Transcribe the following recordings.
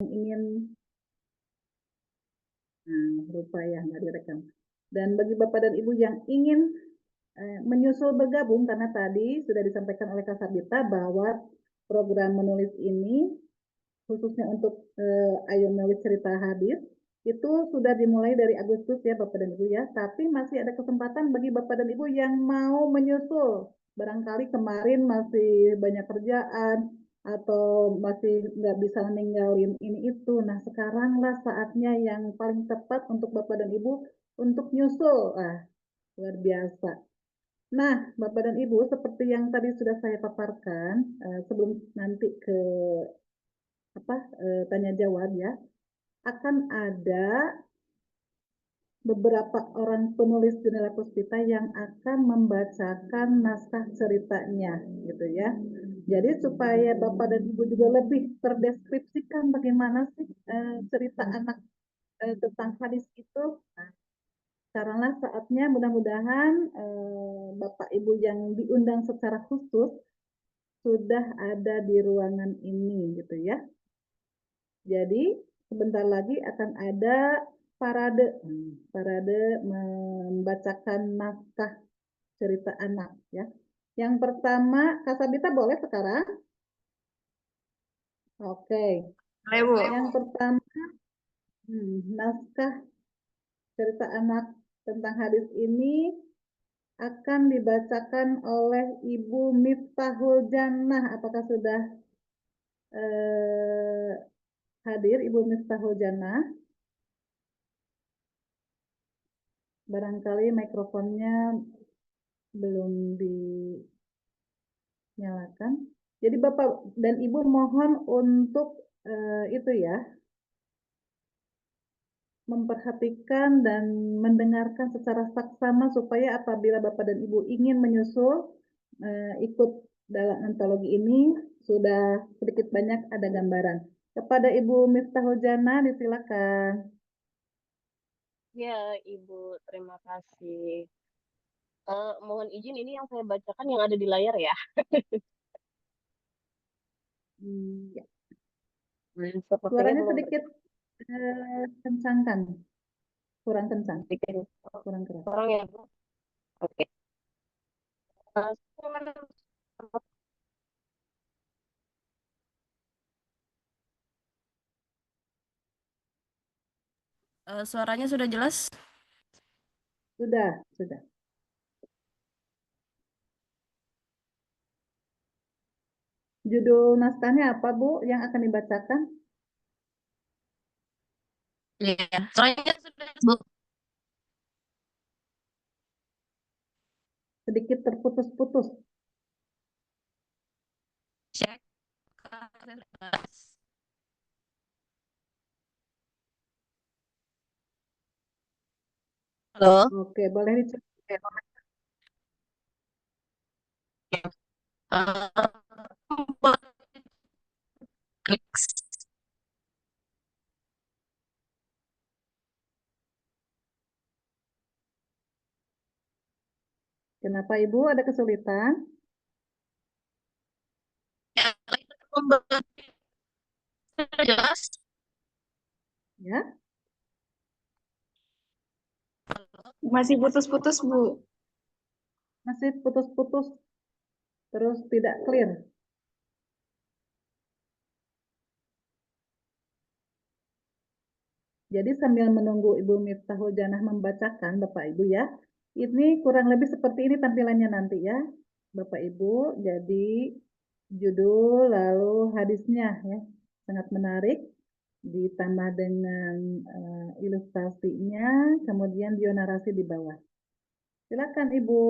ingin lupa ya nggak direkam. Dan bagi Bapak dan Ibu yang ingin menyusul bergabung, karena tadi sudah disampaikan oleh Kak Sabita bahwa program menulis ini khususnya untuk Ayo Menulis Cerita Hadis itu sudah dimulai dari Agustus ya Bapak dan Ibu ya, tapi masih ada kesempatan bagi Bapak dan Ibu yang mau menyusul. Barangkali kemarin masih banyak kerjaan atau masih nggak bisa ninggalin ini itu. Nah sekaranglah saatnya yang paling tepat untuk Bapak dan Ibu untuk nyusul. Luar biasa. Nah, Bapak dan Ibu, seperti yang tadi sudah saya paparkan, sebelum nanti ke tanya jawab ya, akan ada beberapa orang penulis Jendela Puspita yang akan membacakan naskah ceritanya, gitu ya. Jadi supaya Bapak dan Ibu juga lebih terdeskripsikan bagaimana sih cerita anak tentang hadis itu. Nah, sekaranglah saatnya mudah-mudahan Bapak Ibu yang diundang secara khusus sudah ada di ruangan ini gitu ya. Jadi sebentar lagi akan ada parade, parade membacakan naskah cerita anak ya. Yang pertama, Kak Sabita boleh sekarang? Oke. Boleh, Bu. Yang pertama, naskah cerita anak tentang hadis ini akan dibacakan oleh Ibu Miftahul Jannah. Apakah sudah hadir Ibu Miftahul Jannah? Barangkali mikrofonnya belum dinyalakan. Jadi Bapak dan Ibu mohon untuk itu ya, memperhatikan dan mendengarkan secara saksama supaya apabila Bapak dan Ibu ingin menyusul ikut dalam antologi ini sudah sedikit banyak ada gambaran. Kepada Ibu Miftahul Jana disilakan. Ya, Ibu, terima kasih. Mohon izin ini yang saya bacakan yang ada di layar ya. Ya. Sepertinya Suaranya belum sedikit kencangkan, kurang kencang, berbicara. kurang keras. Sekarang ya, Bu. Oke. Uh, Suaranya sudah jelas? Sudah, sudah. Judul naskahnya apa, Bu, yang akan dibacakan? Iya, soalnya sudah, Bu. Sedikit terputus-putus. Cek. Halo. Oke, boleh dicek. Uh, Kenapa Ibu ada kesulitan? jelas? Ya, Masih putus-putus, Bu. masih putus-putus, terus tidak clear. Jadi sambil menunggu Ibu Miftahul Janah membacakan, Bapak Ibu ya, ini kurang lebih seperti ini tampilannya nanti ya, Bapak Ibu. Jadi judul lalu hadisnya ya, sangat menarik, ditambah dengan ilustrasinya, kemudian bionarasi di bawah. Silakan Ibu.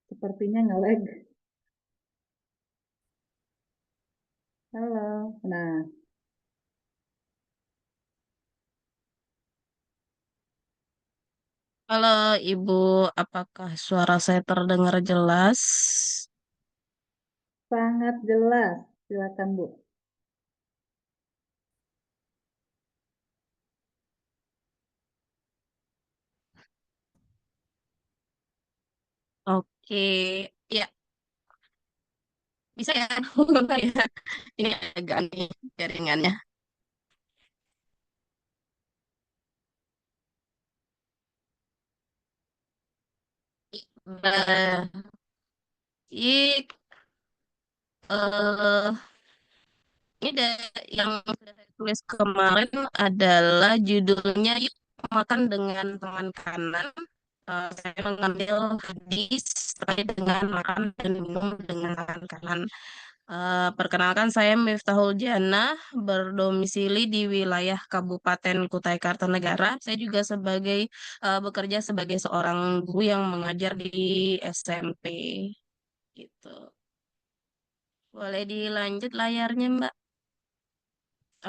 Sepertinya nge-lag. Halo. Nah, Halo Ibu, apakah suara saya terdengar jelas? sangat jelas. Silakan Bu. Oke, ya. Bisa ya? Bentar ya. Ini agak aneh jaringannya. Baik. eh ini yang sudah saya tulis kemarin adalah judulnya Yuk Makan dengan Tangan Kanan. Saya mengambil hadis terkait dengan makan dan minum dengan tangan kanan. Perkenalkan saya Miftahul Jannah, berdomisili di wilayah Kabupaten Kutai Kartanegara. Saya juga bekerja sebagai seorang guru yang mengajar di SMP gitu. Boleh dilanjut layarnya, Mbak?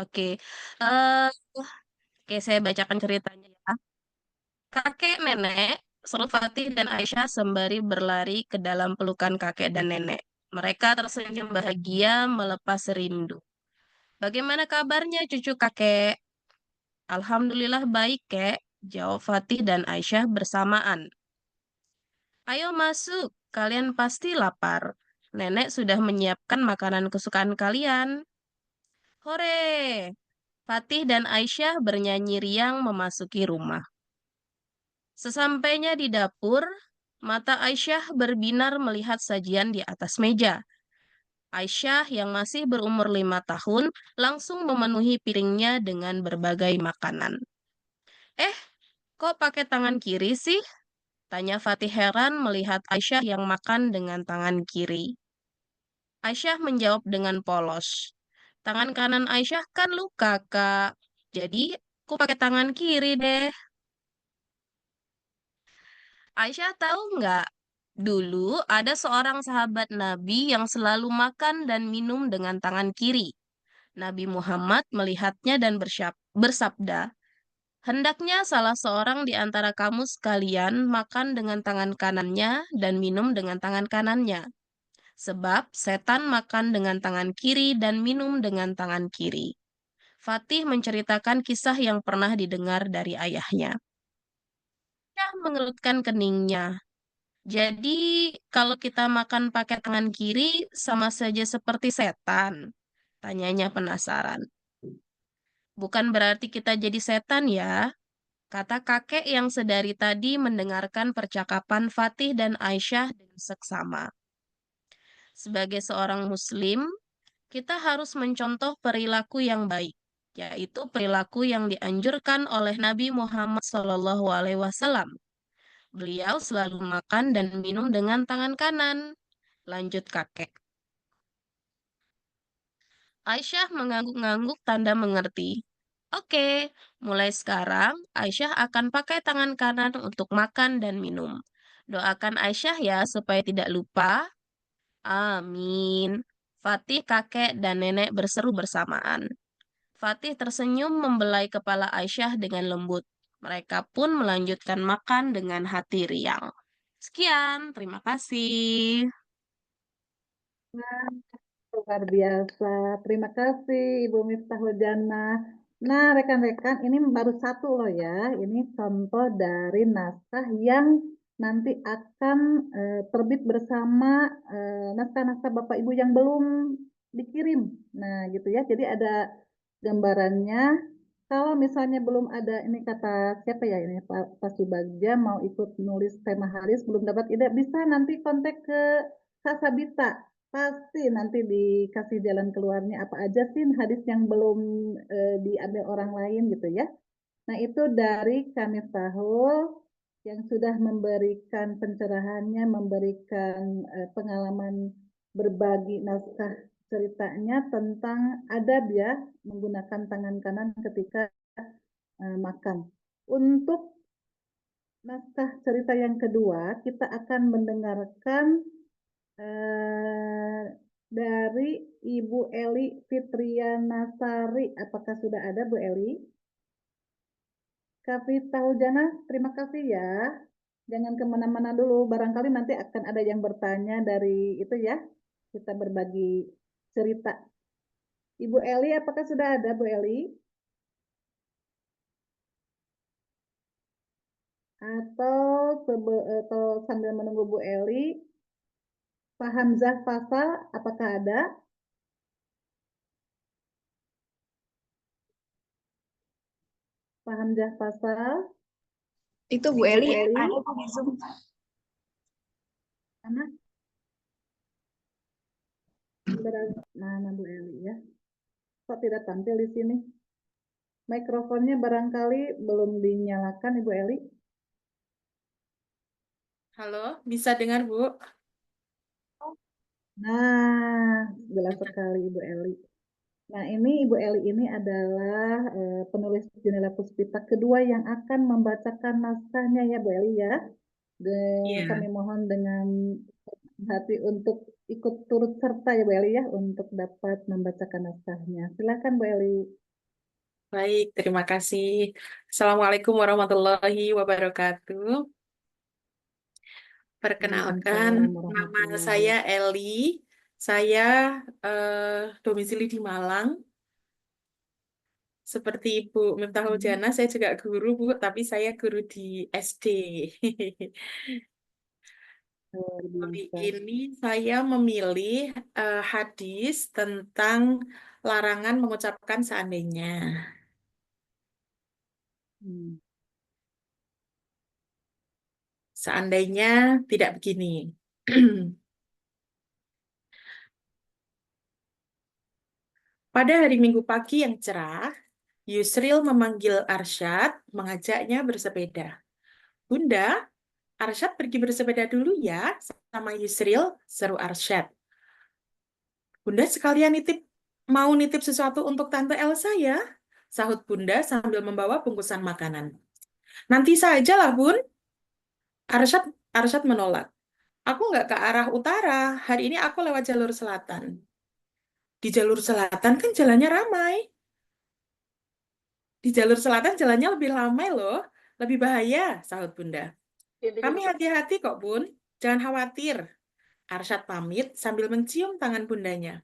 Oke. Eh, oke, saya bacakan ceritanya ya. Kakek nenek Sri Fatih dan Aisyah sembari berlari ke dalam pelukan kakek dan nenek. Mereka tersenyum bahagia melepas rindu. Bagaimana kabarnya cucu kakek? Alhamdulillah baik, kek, jawab Fatih dan Aisyah bersamaan. Ayo masuk, kalian pasti lapar. Nenek sudah menyiapkan makanan kesukaan kalian. Hore! Fatih dan Aisyah bernyanyi riang memasuki rumah. Sesampainya di dapur, mata Aisyah berbinar melihat sajian di atas meja. Aisyah yang masih berumur 5 tahun langsung memenuhi piringnya dengan berbagai makanan. Eh, kok pakai tangan kiri sih? Tanya Fatih heran melihat Aisyah yang makan dengan tangan kiri. Aisyah menjawab dengan polos. Tangan kanan Aisyah kan luka, Kak. Jadi, aku pakai tangan kiri deh. Aisyah tahu nggak? Dulu ada seorang sahabat Nabi yang selalu makan dan minum dengan tangan kiri. Nabi Muhammad melihatnya dan bersabda, hendaknya salah seorang di antara kamu sekalian makan dengan tangan kanannya dan minum dengan tangan kanannya. Sebab setan makan dengan tangan kiri dan minum dengan tangan kiri. Fatih menceritakan kisah yang pernah didengar dari ayahnya. Dia mengerutkan keningnya. Jadi, kalau kita makan pakai tangan kiri, sama saja seperti setan. Tanyanya penasaran. Bukan berarti kita jadi setan ya, kata kakek yang sedari tadi mendengarkan percakapan Fatih dan Aisyah dengan seksama. Sebagai seorang muslim, kita harus mencontoh perilaku yang baik, yaitu perilaku yang dianjurkan oleh Nabi Muhammad SAW. Beliau selalu makan dan minum dengan tangan kanan. Lanjut kakek. Aisyah mengangguk-ngangguk tanda mengerti. Oke, mulai sekarang Aisyah akan pakai tangan kanan untuk makan dan minum. Doakan Aisyah ya supaya tidak lupa. Amin. Fatih, kakek, dan nenek berseru bersamaan. Fatih tersenyum membelai kepala Aisyah dengan lembut. Mereka pun melanjutkan makan dengan hati riang. Sekian, terima kasih. Luar biasa. Terima kasih Ibu Miftahul Jannah. Nah, rekan-rekan, ini baru satu loh ya. Ini contoh dari naskah yang nanti akan terbit bersama naskah-naskah Bapak Ibu yang belum dikirim. Nah, gitu ya. Jadi ada gambarannya. Kalau misalnya belum ada, ini kata siapa ya ini Pak Subagja mau ikut nulis tema haris belum dapat ide, bisa nanti kontak ke Kak Sabita. Pasti nanti dikasih jalan keluarnya apa aja sih hadis yang belum diambil orang lain gitu ya. Nah, itu dari kami tahu yang sudah memberikan pencerahannya, memberikan pengalaman berbagi naskah ceritanya tentang adab ya, menggunakan tangan kanan ketika makan. Untuk naskah cerita yang kedua, kita akan mendengarkan eh, dari Ibu Eli Fitrianasari. Apakah sudah ada Bu Eli? Kak Vita Huljana, terima kasih ya. Jangan kemana-mana dulu, barangkali nanti akan ada yang bertanya dari itu ya. Kita berbagi cerita. Ibu Eli, apakah sudah ada Bu Eli? Atau sambil menunggu Bu Eli, Pak Hamzah Faisal, apakah ada? Pak Hamzah Faisal, Itu Bu Bu Eli Eli, ada Bu di Zoom. mana? Mana Bu Eli ya? Kok tidak tampil di sini? Mikrofonnya barangkali belum dinyalakan, Ibu Eli. Halo, bisa dengar, Bu? Nah, jelas sekali Ibu Eli. Nah, ini Ibu Eli ini adalah penulis Jendela Puspita kedua yang akan membacakan naskahnya ya Bu Eli ya. Iya. Kami mohon dengan hati untuk ikut turut serta ya Bu Eli ya untuk dapat membacakan naskahnya. Silakan Bu Eli. Baik, terima kasih. Assalamualaikum warahmatullahi wabarakatuh. Perkenalkan, Waalaikumsalam nama warahmatullahi saya Eli. Saya domisili di Malang. Seperti Ibu Miftahul wabarakatuh. Jana, saya juga guru, Bu, tapi saya guru di SD. Luar Kali biasa. ini saya memilih hadis tentang larangan mengucapkan seandainya. Hmm. Seandainya tidak begini. Pada hari Minggu pagi yang cerah, Yusril memanggil Arsyad, mengajaknya bersepeda. Bunda, Arsyad pergi bersepeda dulu ya, sama Yusril, seru Arsyad. Bunda sekalian mau nitip sesuatu untuk Tante Elsa ya, sahut Bunda sambil membawa bungkusan makanan. Nanti saja lah, Bun. Arsyad menolak. Aku nggak ke arah utara, hari ini aku lewat jalur selatan. Di jalur selatan kan jalannya ramai. Di jalur selatan jalannya lebih ramai loh, lebih bahaya, sahut Bunda. Kami hati-hati kok, Bun. Jangan khawatir. Arsyad pamit sambil mencium tangan bundanya.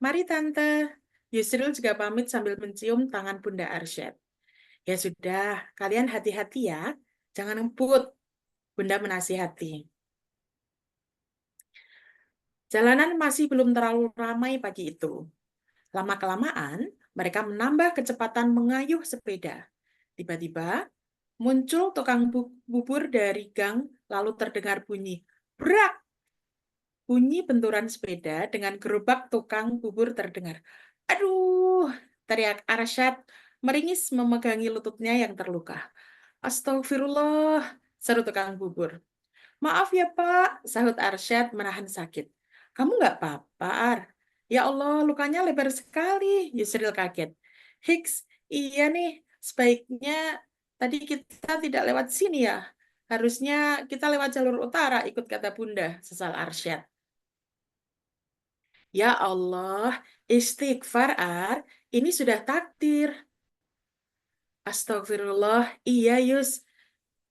Mari, Tante. Yusril juga pamit sambil mencium tangan Bunda Arsyad. Ya sudah, kalian hati-hati ya. Jangan ngebut. Bunda menasihati. Jalanan masih belum terlalu ramai pagi itu. Lama-kelamaan, mereka menambah kecepatan mengayuh sepeda. Tiba-tiba, muncul tukang bubur dari gang, lalu terdengar bunyi. Brak! Bunyi benturan sepeda dengan gerobak tukang bubur terdengar. Aduh! Teriak Arsyad, meringis memegangi lututnya yang terluka. Astagfirullah! Seru tukang bubur. Maaf ya Pak, sahut Arsyad menahan sakit. Kamu nggak apa-apa, Ar? Ya Allah, lukanya lebar sekali. Yusril kaget. Hiks, iya nih, sebaiknya tadi kita tidak lewat sini ya. Harusnya kita lewat jalur utara, ikut kata Bunda, sesal Arsyad. Ya Allah, istighfar, Ar. Ini sudah takdir. Astagfirullah, iya Yus.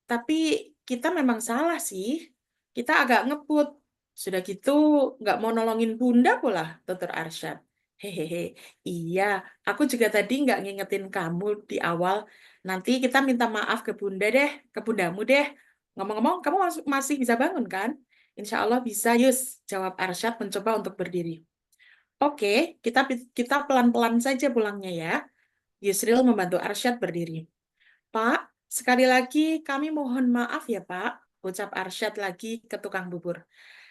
Tapi kita memang salah sih. Kita agak ngebut. Sudah gitu, nggak mau nolongin Bunda pula, tutur Arsyad. Hehehe, iya, aku juga tadi nggak ngingetin kamu di awal. Nanti kita minta maaf ke Bunda deh, ke Bundamu deh. Ngomong-ngomong, kamu masih bisa bangun kan? Insya Allah bisa, Yus, jawab Arsyad mencoba untuk berdiri. Oke, kita kita pelan-pelan saja pulangnya ya. Yusril membantu Arsyad berdiri. Pak, sekali lagi kami mohon maaf ya Pak, ucap Arsyad lagi ke tukang bubur.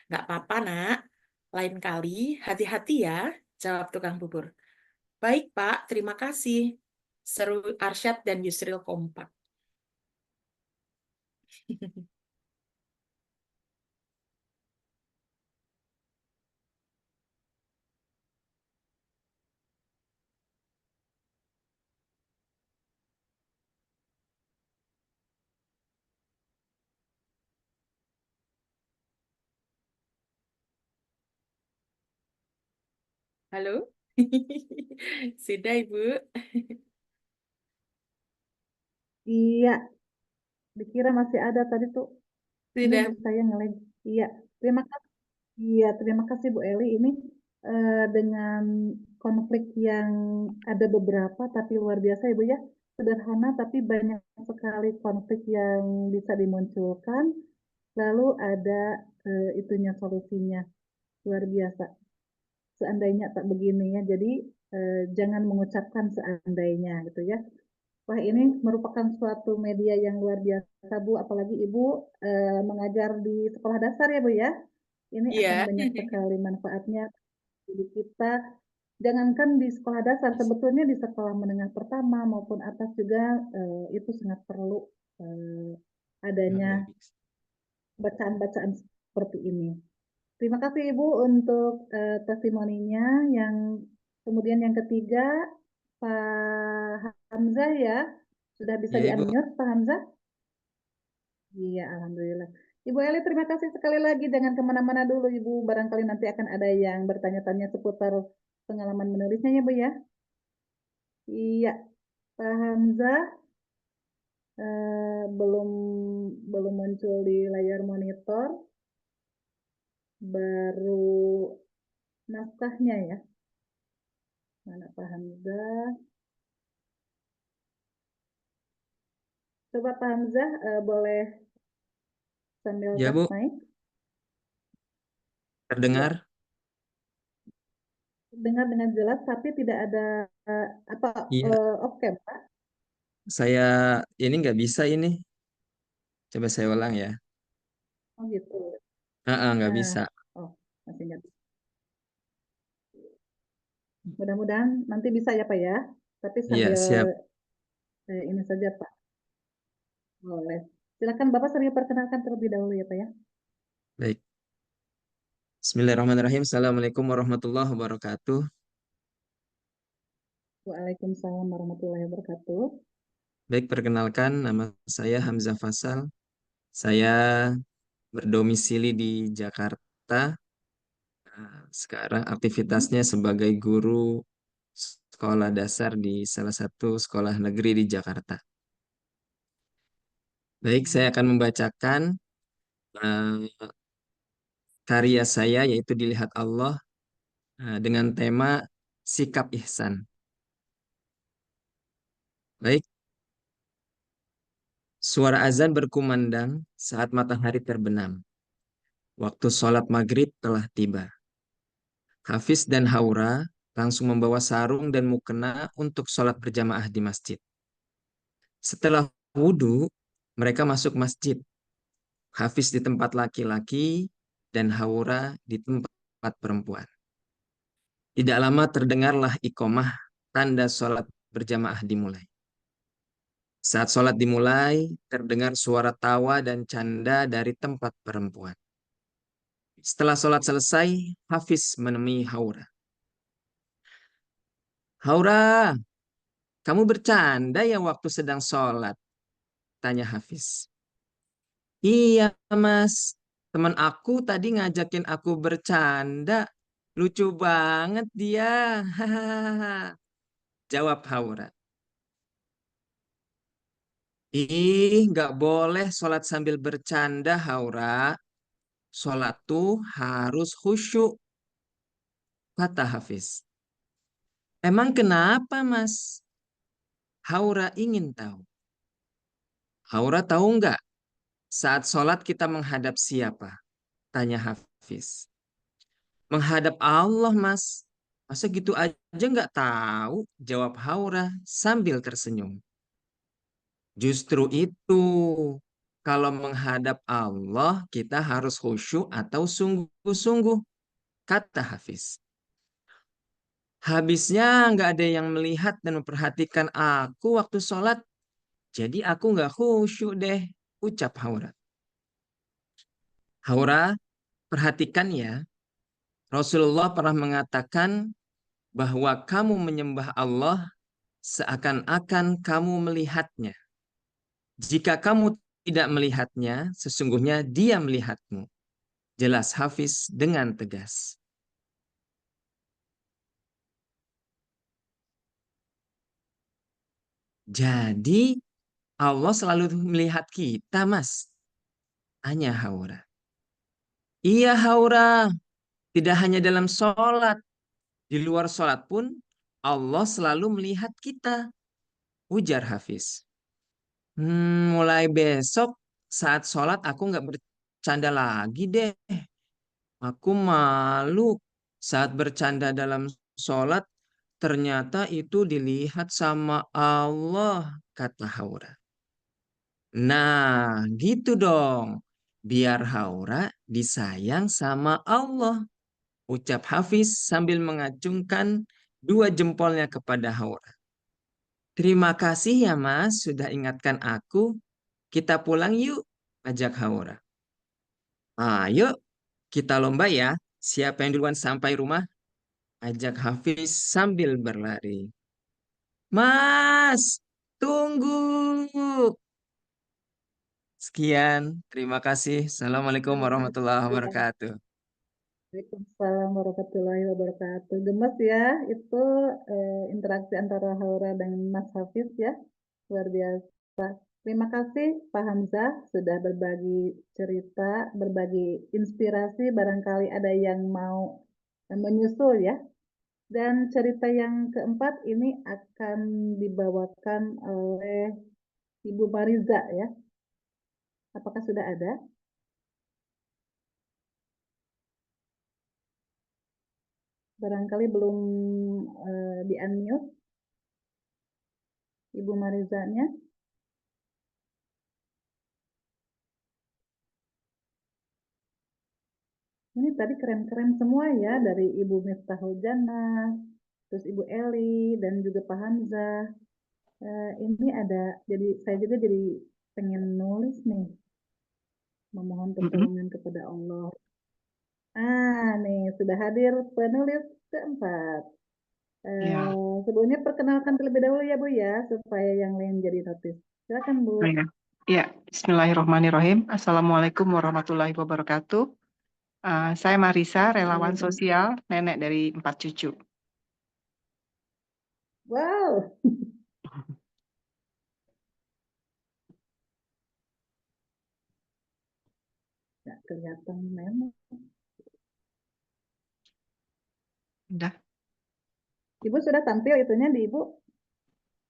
Nggak apa-apa nak, lain kali hati-hati ya, jawab tukang bubur. Baik Pak, terima kasih. Seru Arsyad dan Yusril kompak. Halo? Sudah Ibu? Iya, dikira masih ada tadi tuh. Ini Sudah. saya ngelag. Iya, terima kasih. Iya, terima kasih Bu Eli. Ini dengan konflik yang ada beberapa tapi luar biasa Ibu ya. Sederhana tapi banyak sekali konflik yang bisa dimunculkan. Lalu ada itunya solusinya. luar biasa. Seandainya tak begini ya, jadi jangan mengucapkan seandainya gitu ya. Wah, ini merupakan suatu media yang luar biasa, Bu. Apalagi Ibu mengajar di sekolah dasar ya, Bu ya. Ini Iya. akan banyak sekali manfaatnya bagi kita. Jangankan di sekolah dasar, sebetulnya di sekolah menengah pertama maupun atas juga itu sangat perlu adanya bacaan-bacaan seperti ini. Terima kasih Ibu untuk testimoninya. Yang kemudian yang ketiga, Pak Hamzah ya, sudah bisa Ya, Ibu. di-unmute Pak Hamzah? Iya, Alhamdulillah. Ibu Eli, terima kasih sekali lagi. Jangan kemana-mana dulu, Ibu. Barangkali nanti akan ada yang bertanya-tanya seputar pengalaman menulisnya ya, Bu ya. Iya, Pak Hamzah belum belum muncul di layar monitor, baru naskahnya ya. Mana Pak Hamzah? Coba Pak Hamzah boleh sambil Ya, tap Bu. mic. Terdengar? Dengar dengan jelas, tapi tidak ada apa Iya. off cam, Pak? Saya ini nggak bisa ini. Coba saya ulang ya. Oh gitu. Nggak Nah, bisa. oh masih nggak bisa. Mudah-mudahan nanti bisa ya Pak ya. Tapi Iya, sambil siap. ini saja Pak. Boleh. Silakan Bapak sambil perkenalkan terlebih dahulu ya Pak ya. Baik. Bismillahirrahmanirrahim. Assalamualaikum warahmatullahi wabarakatuh. Waalaikumsalam warahmatullahi wabarakatuh. Baik, perkenalkan nama saya Hamzah Fasal. Saya berdomisili di Jakarta. Sekarang aktivitasnya sebagai guru sekolah dasar di salah satu sekolah negeri di Jakarta. Baik, saya akan membacakan eh, karya saya yaitu Dilihat Allah dengan tema sikap ihsan. Baik, suara azan berkumandang saat matahari terbenam. Waktu sholat maghrib telah tiba. Hafiz dan Haura langsung membawa sarung dan mukena untuk sholat berjamaah di masjid. Setelah wudhu, mereka masuk masjid. Hafiz di tempat laki-laki dan Haura di tempat perempuan. Tidak lama terdengarlah iqomah, tanda sholat berjamaah dimulai. Saat sholat dimulai, terdengar suara tawa dan canda dari tempat perempuan. Setelah sholat selesai, Hafiz menemui Haura. Haura, kamu bercanda ya waktu sedang sholat? Tanya Hafiz. Iya, Mas. Teman aku tadi ngajakin aku bercanda. Lucu banget dia. Hahaha. Jawab Haura. Nggak boleh sholat sambil bercanda, Haura. Sholat tuh harus khusyuk, kata Hafiz. Emang kenapa, Mas? Haura ingin tahu. Haura tahu nggak saat sholat kita menghadap siapa? Tanya Hafiz. Menghadap Allah, Mas. Masa gitu aja nggak tahu? Jawab Haura sambil tersenyum. Justru itu, kalau menghadap Allah, kita harus khusyuk atau sungguh-sungguh, kata Hafiz. Habisnya nggak ada yang melihat dan memperhatikan aku waktu sholat, jadi aku nggak khusyuk deh, ucap Haura. Haura, perhatikan ya, Rasulullah pernah mengatakan bahwa kamu menyembah Allah seakan-akan kamu melihatnya. Jika kamu tidak melihatnya, sesungguhnya dia melihatmu. Jelas Hafiz dengan tegas. Jadi Allah selalu melihat kita, Mas. Tanya Haura. Iya Haura, tidak hanya dalam sholat. Di luar sholat pun Allah selalu melihat kita. Ujar Hafiz. Mulai besok saat sholat aku nggak bercanda lagi deh. Aku malu saat bercanda dalam sholat, ternyata itu dilihat sama Allah, kata Haura. Nah, gitu dong. Biar Haura disayang sama Allah, ucap Hafiz sambil mengacungkan dua jempolnya kepada Haura. Terima kasih ya Mas, sudah ingatkan aku. Kita pulang yuk, ajak Haura. Ayo, kita lomba ya. Siapa yang duluan sampai rumah? Ajak Hafiz sambil berlari. Mas, tunggu. Sekian, terima kasih. Assalamualaikum warahmatullahi wabarakatuh. Waalaikumsalam warahmatullahi wabarakatuh. Gemes ya, itu interaksi antara Haura dan Mas Hafiz ya, luar biasa. Terima kasih Pak Hamzah sudah berbagi cerita, berbagi inspirasi, barangkali ada yang mau menyusul ya. Dan cerita yang keempat ini akan dibawakan oleh Ibu Mariza ya. Apakah sudah ada? Barangkali belum di-unmute Ibu Marizanya. Ini tadi keren-keren semua ya, dari Ibu Miftahul Jannah, terus Ibu Eli, dan juga Pak Hamzah. Ini ada, jadi saya juga jadi pengen nulis nih, memohon pertolongan kepada Allah. Nih sudah hadir penulis keempat. Ya. Sebelumnya perkenalkan terlebih dahulu ya Bu ya, supaya yang lain jadi notis. Silakan Bu. Ya. Ya, Bismillahirrahmanirrahim. Assalamualaikum warahmatullahi wabarakatuh. Saya Marisa, relawan sosial, nenek dari 4 cucu. Wow. Nggak kelihatan memang. Udah? Ibu sudah tampil itunya di Ibu?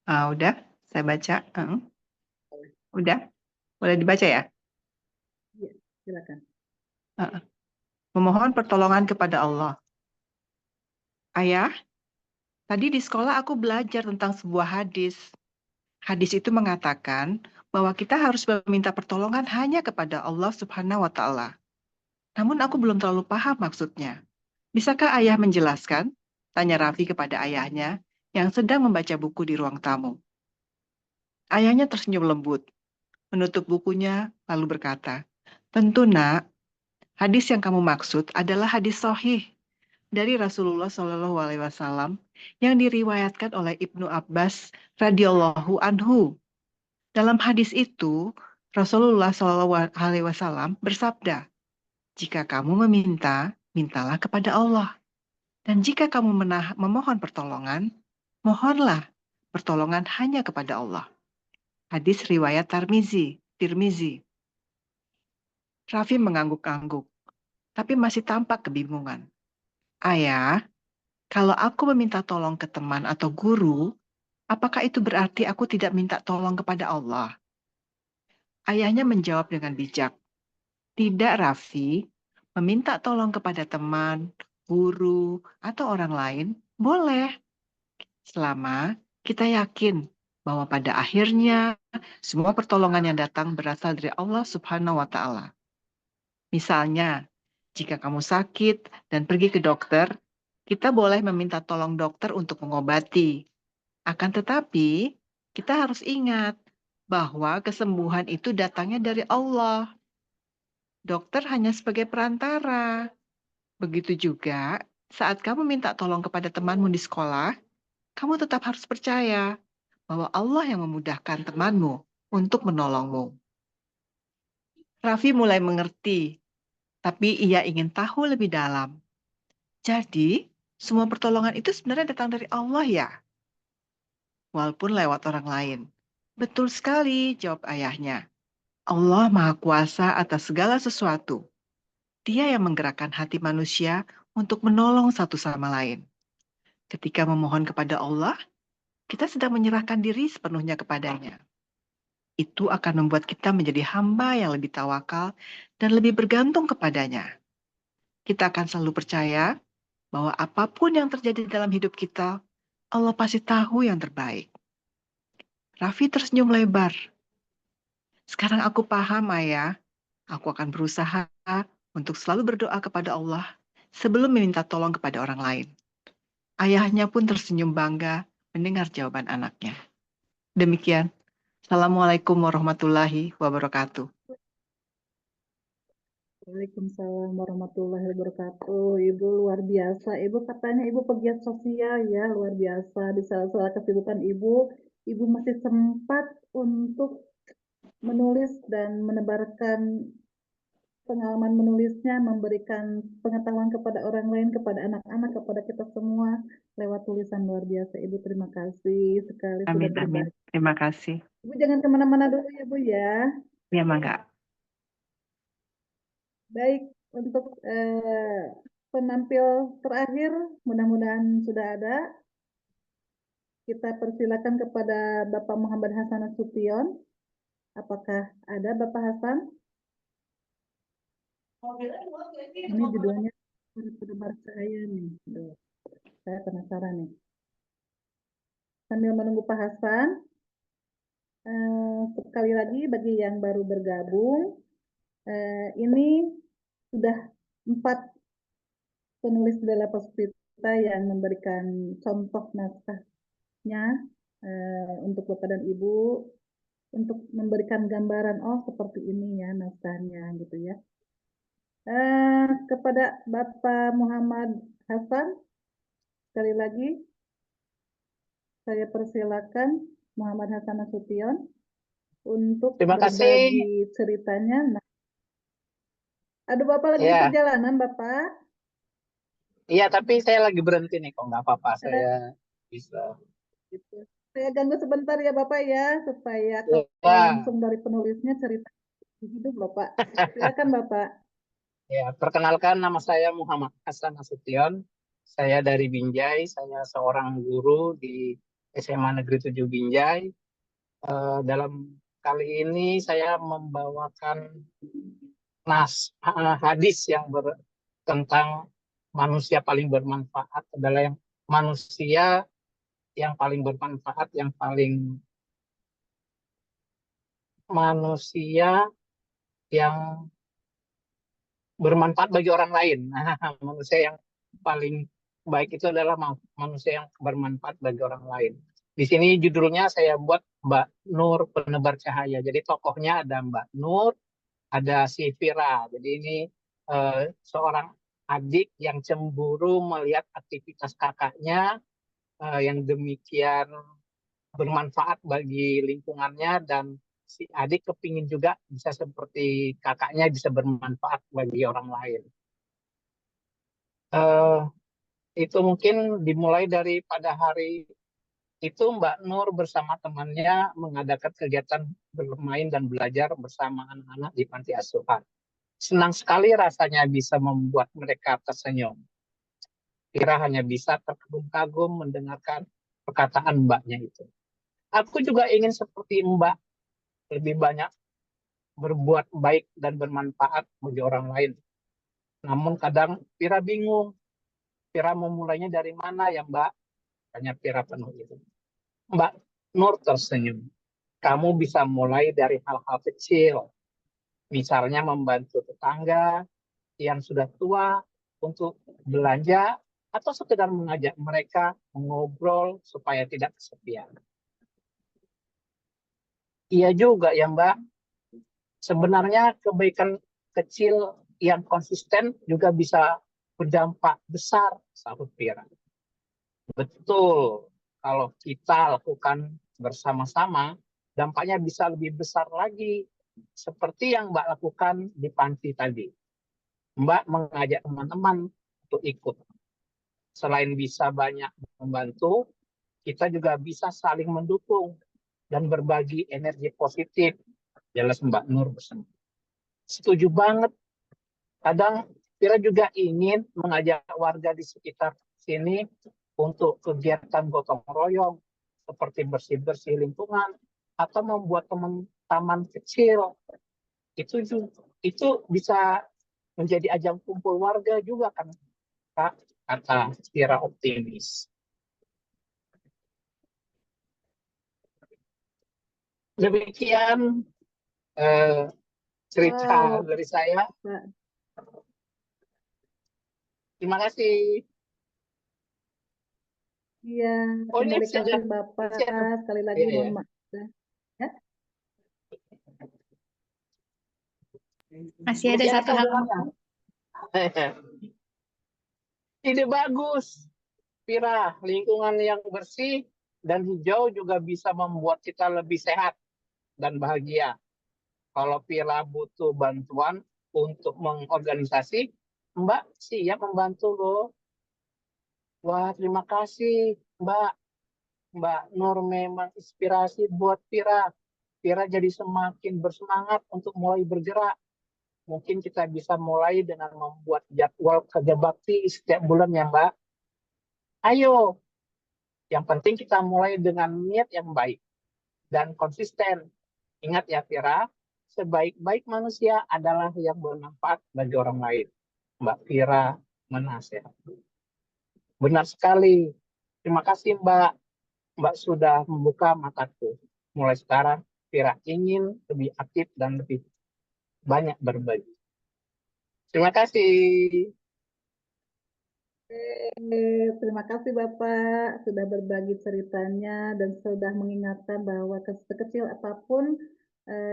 Udah, saya baca. Udah? Boleh dibaca ya? Iya, silakan. Memohon pertolongan kepada Allah. Ayah, tadi di sekolah aku belajar tentang sebuah hadis. Hadis itu mengatakan bahwa kita harus meminta pertolongan hanya kepada Allah Subhanahu wa Ta'ala. Namun aku belum terlalu paham maksudnya. Bisakah ayah menjelaskan? Tanya Raffi kepada ayahnya yang sedang membaca buku di ruang tamu. Ayahnya tersenyum lembut, menutup bukunya lalu berkata, tentu nak, hadis yang kamu maksud adalah hadis sahih dari Rasulullah SAW yang diriwayatkan oleh Ibnu Abbas radhiyallahu anhu. Dalam hadis itu, Rasulullah SAW bersabda, jika kamu meminta, mintalah kepada Allah. Dan jika kamu memohon pertolongan, mohonlah pertolongan hanya kepada Allah. Hadis riwayat Tirmizi. Raffi mengangguk-angguk, tapi masih tampak kebingungan. Ayah, kalau aku meminta tolong ke teman atau guru, apakah itu berarti aku tidak minta tolong kepada Allah? Ayahnya menjawab dengan bijak. Tidak, Raffi. Meminta tolong kepada teman, guru, atau orang lain boleh. Selama kita yakin bahwa pada akhirnya semua pertolongan yang datang berasal dari Allah Subhanahu wa Ta'ala. Misalnya, jika kamu sakit dan pergi ke dokter, kita boleh meminta tolong dokter untuk mengobati. Akan tetapi, kita harus ingat bahwa kesembuhan itu datangnya dari Allah. Dokter hanya sebagai perantara. Begitu juga saat kamu minta tolong kepada temanmu di sekolah, kamu tetap harus percaya bahwa Allah yang memudahkan temanmu untuk menolongmu. Raffi mulai mengerti, tapi ia ingin tahu lebih dalam. Jadi, semua pertolongan itu sebenarnya datang dari Allah ya? Walaupun lewat orang lain. Betul sekali, jawab ayahnya. Allah Maha Kuasa atas segala sesuatu. Dia yang menggerakkan hati manusia untuk menolong satu sama lain. Ketika memohon kepada Allah, kita sedang menyerahkan diri sepenuhnya kepadanya. Itu akan membuat kita menjadi hamba yang lebih tawakal dan lebih bergantung kepadanya. kita akan selalu percaya bahwa apapun yang terjadi dalam hidup kita, Allah pasti tahu yang terbaik. Raffi tersenyum lebar. Sekarang aku paham, Ayah. Aku akan berusaha untuk selalu berdoa kepada Allah sebelum meminta tolong kepada orang lain. Ayahnya pun tersenyum bangga mendengar jawaban anaknya. Demikian. Assalamualaikum warahmatullahi wabarakatuh. Waalaikumsalam warahmatullahi wabarakatuh. Ibu luar biasa. Ibu katanya ibu pegiat sosial ya, luar biasa. Di sela-sela kesibukan ibu, ibu masih sempat untuk menulis dan menebarkan pengalaman menulisnya, memberikan pengetahuan kepada orang lain, kepada anak-anak, kepada kita semua lewat tulisan. Luar biasa. Ibu terima kasih sekali sudah Amin, amin. berbagi. Terima kasih. Ibu jangan kemana-mana dulu ya Bu ya. Ya, Mangga. Baik, untuk penampil terakhir, mudah-mudahan sudah ada. Kita persilakan kepada Bapak Muhammad Hasan Nasution. Apakah ada Bapak Hasan? Ini judulnya Penebar Cahaya nih. Duh, saya penasaran nih. Sambil menunggu Pak Hasan, sekali lagi bagi yang baru bergabung, ini sudah 4 penulis dalam Puspita yang memberikan contoh naskahnya untuk Bapak dan Ibu untuk memberikan gambaran, oh seperti ini ya naskahnya gitu ya. Kepada Bapak Muhammad Hasan, sekali lagi saya persilakan Muhammad Hasan Nasution untuk Terima kasih. berbagi ceritanya. Nah, aduh Bapak lagi di Ya, perjalanan Bapak. iya tapi saya lagi berhenti nih, kok nggak apa-apa, saya bisa. Gitu. Saya ganggu sebentar ya Bapak ya, supaya Ya, langsung dari penulisnya cerita hidup Bapak. Silakan Bapak. ya, perkenalkan nama saya Muhammad Hasan Nasution. Saya dari Binjai, saya seorang guru di SMA Negeri 7 Binjai. Dalam kali ini saya membawakan hadis yang tentang manusia paling bermanfaat adalah manusia yang paling bermanfaat, manusia yang bermanfaat bagi orang lain. Nah, manusia yang paling baik itu adalah manusia yang bermanfaat bagi orang lain. Di sini judulnya saya buat Mbak Nur Penebar Cahaya. Jadi tokohnya ada Mbak Nur, ada si Vira. Jadi ini seorang adik yang cemburu melihat aktivitas kakaknya yang demikian bermanfaat bagi lingkungannya, dan si adik kepingin juga bisa seperti kakaknya, bisa bermanfaat bagi orang lain. Itu mungkin dimulai dari pada hari itu Mbak Nur bersama temannya mengadakan kegiatan bermain dan belajar bersama anak-anak di panti asuhan. Senang sekali rasanya bisa membuat mereka tersenyum. Kira hanya bisa terkagum-kagum mendengarkan perkataan mbaknya itu. Aku juga ingin seperti Mbak, lebih banyak berbuat baik dan bermanfaat bagi orang lain. Namun kadang Pira bingung. Pira memulainya dari mana ya Mbak? Tanya Pira penuh itu. Mbak Nur tersenyum. Kamu bisa mulai dari hal-hal kecil. Misalnya membantu tetangga yang sudah tua untuk belanja, atau sekedar mengajak mereka mengobrol supaya tidak kesepian. Iya juga ya Mbak. Sebenarnya kebaikan kecil yang konsisten juga bisa berdampak besar, sahut Pira. Betul, kalau kita lakukan bersama-sama, dampaknya bisa lebih besar lagi. Seperti yang Mbak lakukan di panti tadi. Mbak mengajak teman-teman untuk ikut. Selain bisa banyak membantu, kita juga bisa saling mendukung dan berbagi energi positif. Jelas Mbak Nur bersama. Setuju banget. Kadang Pira juga ingin mengajak warga di sekitar sini untuk kegiatan gotong royong seperti bersih-bersih lingkungan atau membuat taman kecil. Itu bisa menjadi ajang kumpul warga juga kan, Kak, kata Tira optimis. Demikian cerita Wow, dari saya. Pak. Terima kasih. Iya, Oh, ini kembali masih kasih ada. Bapak. Masih ada. Sekali lagi Iya, mohon ya. maaf. Ya. Masih ada Masih ada satu hal. sambungannya. Ide bagus, Pira. Lingkungan yang bersih dan hijau juga bisa membuat kita lebih sehat dan bahagia. Kalau Pira butuh bantuan untuk mengorganisasi, Mbak siap membantu loh. Wah, terima kasih, Mbak. Mbak Nur memang inspirasi buat Pira. Pira jadi semakin bersemangat untuk mulai bergerak. Mungkin kita bisa mulai dengan membuat jadwal kerja bakti setiap bulan ya, Mbak. Ayo, yang penting kita mulai dengan niat yang baik dan konsisten. Ingat ya, Pira, sebaik-baik manusia adalah yang bermanfaat bagi orang lain. Mbak Pira menasehati. Benar sekali. Terima kasih, Mbak. Mbak sudah membuka mataku. Mulai sekarang, Pira ingin lebih aktif dan lebih banyak berbagi. Terima kasih. Terima kasih Bapak sudah berbagi ceritanya dan sudah mengingatkan bahwa sekecil apapun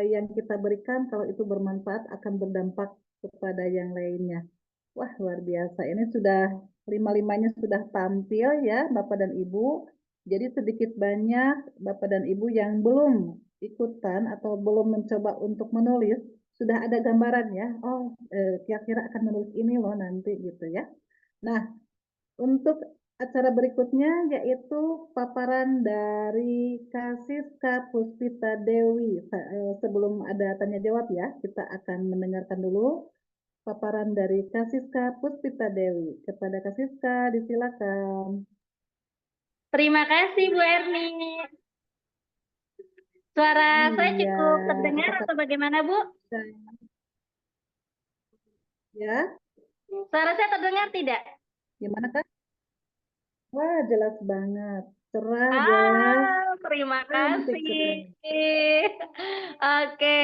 yang kita berikan kalau itu bermanfaat akan berdampak kepada yang lainnya. Wah, luar biasa. Ini sudah lima-limanya sudah tampil ya Bapak dan Ibu. Jadi sedikit banyak Bapak dan Ibu yang belum ikutan atau belum mencoba untuk menulis, sudah ada gambaran ya. Oh, kira-kira akan menulis ini loh nanti gitu ya. Nah, untuk acara berikutnya yaitu paparan dari Kasiska Puspita Dewi. Sebelum ada tanya jawab ya, kita akan mendengarkan dulu paparan dari Kasiska Puspita Dewi. Kepada Kasiska, disilakan. Terima kasih Bu Erni. Suara saya Iya, cukup terdengar apakah atau bagaimana Bu? ya? Suara saya terdengar tidak? Gimana Kak? Wah, jelas banget. Cerah, jelas, Terima cantik kasih. sekali. Oke,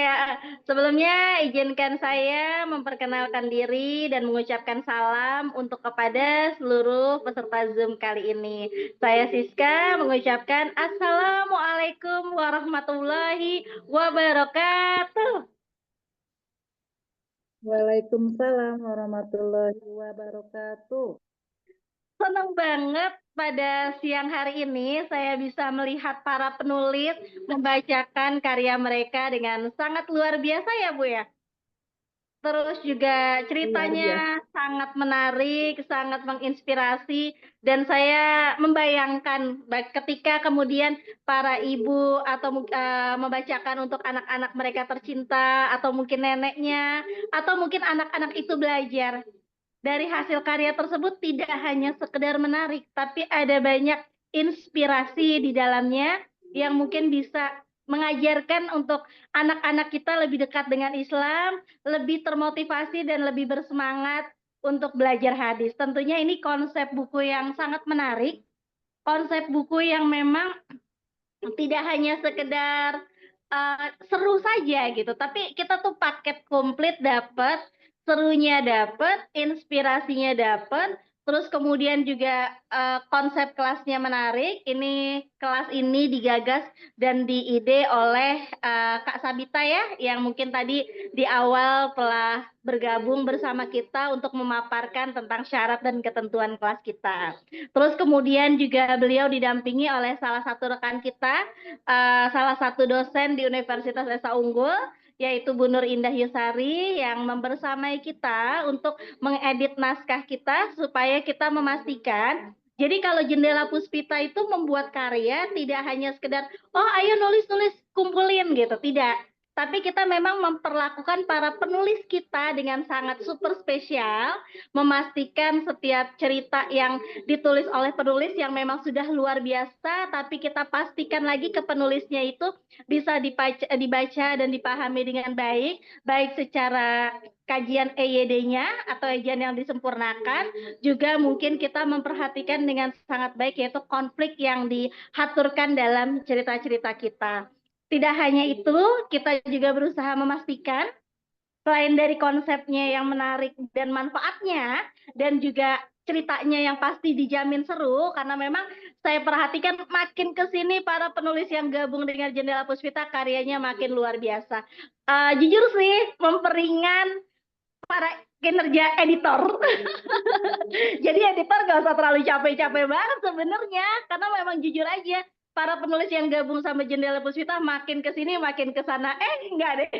sebelumnya izinkan saya memperkenalkan diri dan mengucapkan salam untuk kepada seluruh peserta Zoom kali ini. Saya Siska mengucapkan Assalamualaikum warahmatullahi wabarakatuh. Waalaikumsalam warahmatullahi wabarakatuh. Senang banget pada siang hari ini saya bisa melihat para penulis membacakan karya mereka dengan sangat luar biasa ya Bu ya. Terus juga ceritanya sangat menarik, sangat menginspirasi, dan saya membayangkan ketika kemudian para ibu atau membacakan untuk anak-anak mereka tercinta, atau mungkin neneknya, atau mungkin anak-anak itu belajar. Dari hasil karya tersebut tidak hanya sekedar menarik, tapi ada banyak inspirasi di dalamnya yang mungkin bisa mengajarkan untuk anak-anak kita lebih dekat dengan Islam, lebih termotivasi dan lebih bersemangat untuk belajar hadis. Tentunya ini konsep buku yang sangat menarik, konsep buku yang memang tidak hanya sekedar seru saja gitu, tapi kita tuh paket komplit dapat, serunya dapat, inspirasinya dapat, terus kemudian juga konsep kelasnya menarik. Ini kelas ini digagas dan diide oleh Kak Sabita ya, yang mungkin tadi di awal telah bergabung bersama kita untuk memaparkan tentang syarat dan ketentuan kelas kita. Terus kemudian juga beliau didampingi oleh salah satu rekan kita, salah satu dosen di Universitas Desa Unggul, yaitu Bu Nur Indah Yusari, yang membersamai kita untuk mengedit naskah kita supaya kita memastikan. Jadi kalau Jendela Puspita itu membuat karya tidak hanya sekedar, oh ayo nulis-nulis kumpulin gitu, tidak. tapi kita memang memperlakukan para penulis kita dengan sangat super spesial, memastikan setiap cerita yang ditulis oleh penulis yang memang sudah luar biasa, tapi kita pastikan lagi ke penulisnya itu bisa dibaca dan dipahami dengan baik, baik secara kajian EYD-nya atau kajian yang disempurnakan, juga mungkin kita memperhatikan dengan sangat baik yaitu konflik yang diaturkan dalam cerita-cerita kita. Tidak hanya itu, kita juga berusaha memastikan selain dari konsepnya yang menarik dan manfaatnya, dan juga ceritanya yang pasti dijamin seru, karena memang saya perhatikan makin ke sini para penulis yang gabung dengan Jendela Puspita karyanya makin luar biasa. Jujur sih, memperingan para kinerja editor. Jadi editor gak usah terlalu capek-capek banget sebenarnya, karena memang jujur aja para penulis yang gabung sama Jendela Puspita makin ke sini makin ke sana, enggak deh,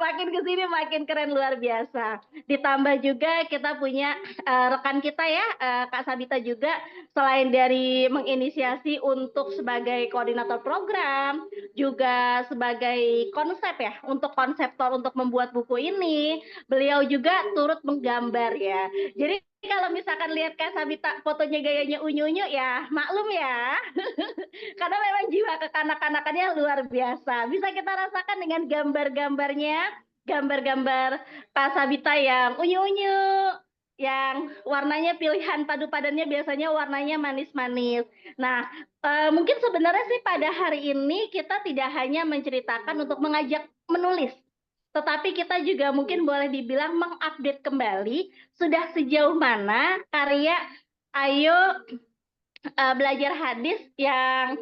makin ke sini makin keren luar biasa. Ditambah juga kita punya rekan kita ya, Kak Sabita juga, selain dari menginisiasi untuk sebagai koordinator program, juga sebagai konsep ya, untuk konseptor untuk membuat buku ini, beliau juga turut menggambar ya. Jadi kalau misalkan lihat Kak Sabita fotonya gayanya unyu-unyu ya maklum ya. Karena memang jiwa kekanak-kanakannya luar biasa. Bisa kita rasakan dengan gambar-gambarnya, gambar-gambar Kak Sabita yang unyu-unyu, yang warnanya pilihan padu padannya biasanya warnanya manis-manis. Nah, mungkin sebenarnya sih pada hari ini kita tidak hanya menceritakan untuk mengajak menulis, tetapi kita juga mungkin boleh dibilang mengupdate kembali sudah sejauh mana karya Ayo Belajar Hadis yang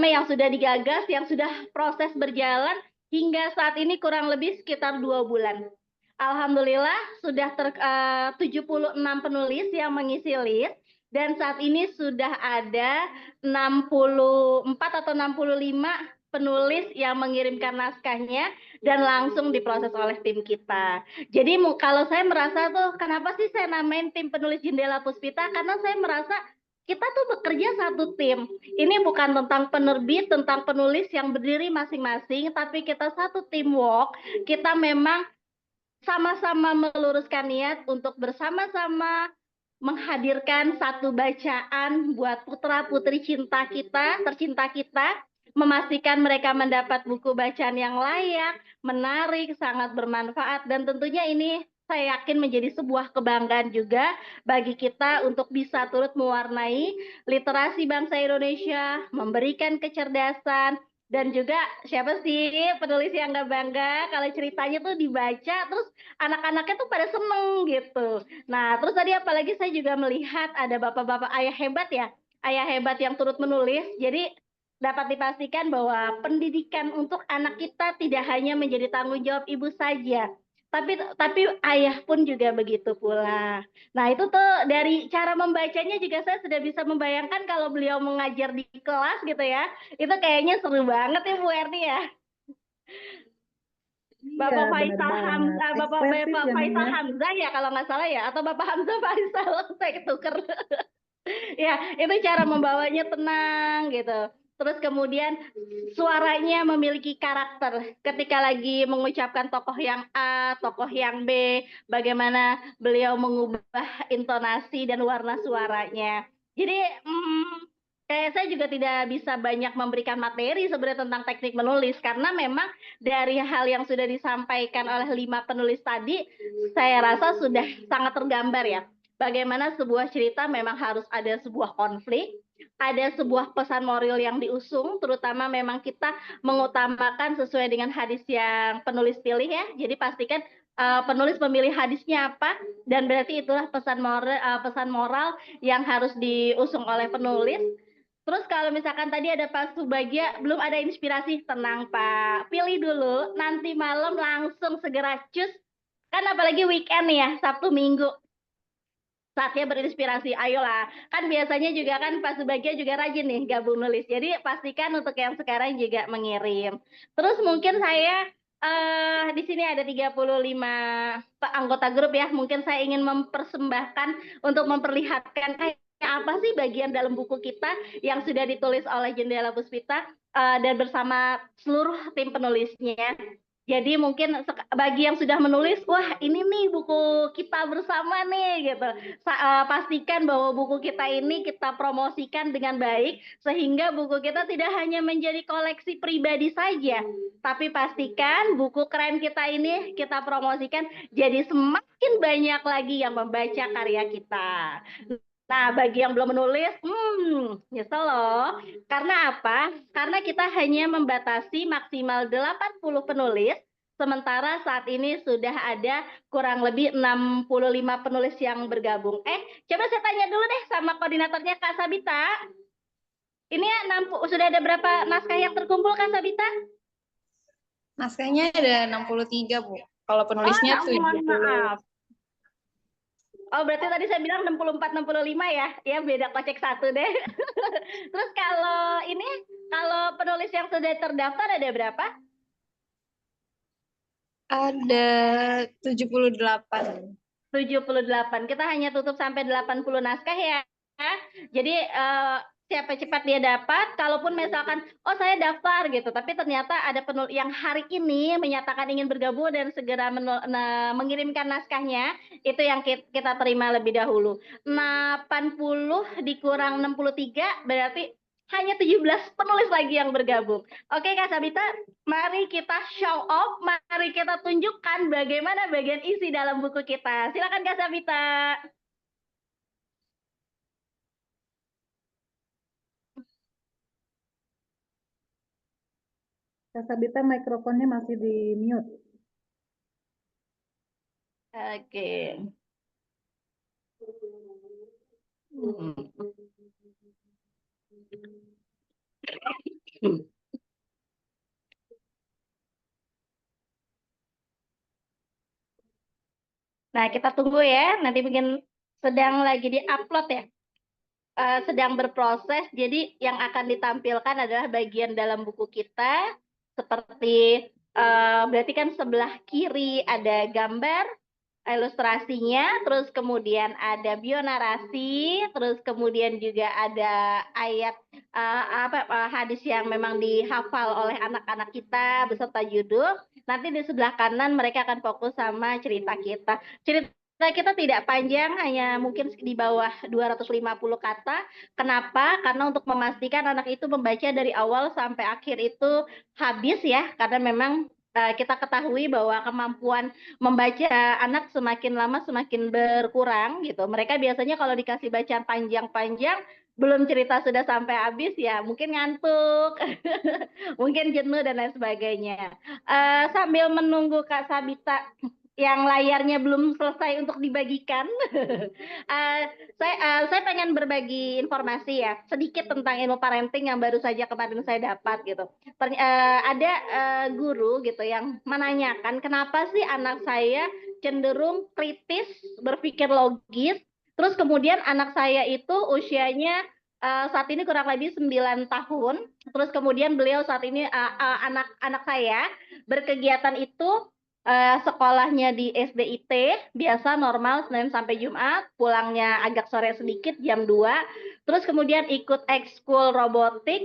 yang sudah digagas, yang sudah proses berjalan hingga saat ini kurang lebih sekitar 2 bulan. Alhamdulillah sudah 76 penulis yang mengisi list, dan saat ini sudah ada 64 atau 65 penulis yang mengirimkan naskahnya dan langsung diproses oleh tim kita. Jadi kalau saya merasa tuh, kenapa sih saya namain tim penulis Jendela Puspita? Karena saya merasa kita tuh bekerja satu tim. Ini bukan tentang penerbit, tentang penulis yang berdiri masing-masing, tapi kita satu teamwork. Kita memang sama-sama meluruskan niat untuk bersama-sama menghadirkan satu bacaan buat putra-putri cinta kita, tercinta kita, memastikan mereka mendapat buku bacaan yang layak, menarik, sangat bermanfaat, dan tentunya ini saya yakin menjadi sebuah kebanggaan juga bagi kita untuk bisa turut mewarnai literasi bangsa Indonesia, memberikan kecerdasan, dan juga siapa sih penulis yang nggak bangga kalau ceritanya tuh dibaca terus anak-anaknya tuh pada seneng gitu. Nah, terus tadi apalagi saya juga melihat ada bapak-bapak ayah hebat ya, ayah hebat yang turut menulis. Jadi dapat dipastikan bahwa pendidikan untuk anak kita tidak hanya menjadi tanggung jawab ibu saja, tapi ayah pun juga begitu pula. Nah, itu tuh dari cara membacanya juga saya sudah bisa membayangkan kalau beliau mengajar di kelas gitu ya. Itu kayaknya seru banget ya Bu Erni ya. Bapak Faisal Hamzah, Bapak Faisal Hamzah ya kalau nggak salah ya, atau Bapak Hamzah Faisal, saya ketuker. Ya, itu cara membawanya tenang gitu. Terus kemudian suaranya memiliki karakter. Ketika lagi mengucapkan tokoh yang A, tokoh yang B, bagaimana beliau mengubah intonasi dan warna suaranya. Jadi kayak saya juga tidak bisa banyak memberikan materi sebenarnya tentang teknik menulis, karena memang dari hal yang sudah disampaikan oleh 5 penulis tadi, saya rasa sudah sangat tergambar ya. Bagaimana sebuah cerita memang harus ada sebuah konflik, ada sebuah pesan moral yang diusung, terutama memang kita mengutamakan sesuai dengan hadis yang penulis pilih ya. Jadi pastikan penulis memilih hadisnya apa, dan berarti itulah pesan moral yang harus diusung oleh penulis. Terus kalau misalkan tadi ada Pak Subagja, belum ada inspirasi, tenang Pak, pilih dulu, nanti malam langsung segera cus, kan apalagi weekend ya, Sabtu Minggu. Saatnya berinspirasi, ayolah. Kan biasanya juga kan Pak Subagja juga rajin nih gabung nulis. Jadi pastikan untuk yang sekarang juga mengirim. Terus mungkin saya di sini ada 35 anggota grup ya. Mungkin saya ingin mempersembahkan untuk memperlihatkan apa sih bagian dalam buku kita yang sudah ditulis oleh Jendela Puspita dan bersama seluruh tim penulisnya. Jadi mungkin bagi yang sudah menulis, wah ini nih buku kita bersama nih gitu. Pastikan bahwa buku kita ini kita promosikan dengan baik sehingga buku kita tidak hanya menjadi koleksi pribadi saja, tapi pastikan buku keren kita ini kita promosikan jadi semakin banyak lagi yang membaca karya kita. Nah, bagi yang belum menulis, nyesel loh. Karena apa? Karena kita hanya membatasi maksimal 80 penulis, sementara saat ini sudah ada kurang lebih 65 penulis yang bergabung. Coba saya tanya dulu deh sama koordinatornya Kak Sabita. Ini ya, sudah ada berapa naskah yang terkumpul Kak Sabita? Naskahnya ada 63, Bu. Kalau penulisnya 70. Maaf. Oh, berarti tadi saya bilang 64-65 ya? Ya, beda kocek satu deh. Terus kalau penulis yang sudah terdaftar ada berapa? Ada 78. 78. Kita hanya tutup sampai 80 naskah ya. Jadi siapa cepat dia dapat, kalaupun misalkan, oh saya daftar gitu, tapi ternyata ada penulis yang hari ini menyatakan ingin bergabung dan segera mengirimkan naskahnya, itu yang kita terima lebih dahulu. 80 dikurang 63 berarti hanya 17 penulis lagi yang bergabung. Oke Kak Sabita, mari kita show off, mari kita tunjukkan bagaimana bagian isi dalam buku kita. Silakan Kak Sabita. Kak Sabita mikrofonnya masih di mute. Oke. Nah, kita tunggu ya. Nanti mungkin sedang lagi di-upload ya. Sedang berproses. Jadi yang akan ditampilkan adalah bagian dalam buku kita. Seperti, berarti kan sebelah kiri ada gambar, ilustrasinya, terus kemudian ada bionarasi, terus kemudian juga ada ayat hadis yang memang dihafal oleh anak-anak kita beserta judul. Nanti di sebelah kanan mereka akan fokus sama cerita kita. Cerita kita tidak panjang, hanya mungkin di bawah 250 kata. Kenapa? Karena untuk memastikan anak itu membaca dari awal sampai akhir itu habis ya, karena memang kita ketahui bahwa kemampuan membaca anak semakin lama semakin berkurang gitu. Mereka biasanya kalau dikasih bacaan panjang-panjang, belum cerita sudah sampai habis ya, mungkin ngantuk, mungkin jenuh dan lain sebagainya. Sambil menunggu Kak Sabita yang layarnya belum selesai untuk dibagikan, saya pengen berbagi informasi ya sedikit tentang ilmu parenting yang baru saja kemarin saya dapat gitu. Ada guru gitu yang menanyakan kenapa sih anak saya cenderung kritis, berpikir logis, terus kemudian anak saya itu usianya saat ini kurang lebih 9 tahun, terus kemudian beliau saat ini anak saya berkegiatan itu sekolahnya di SDIT, biasa normal Senin sampai Jumat, pulangnya agak sore sedikit jam 2, terus kemudian ikut ekskul robotik,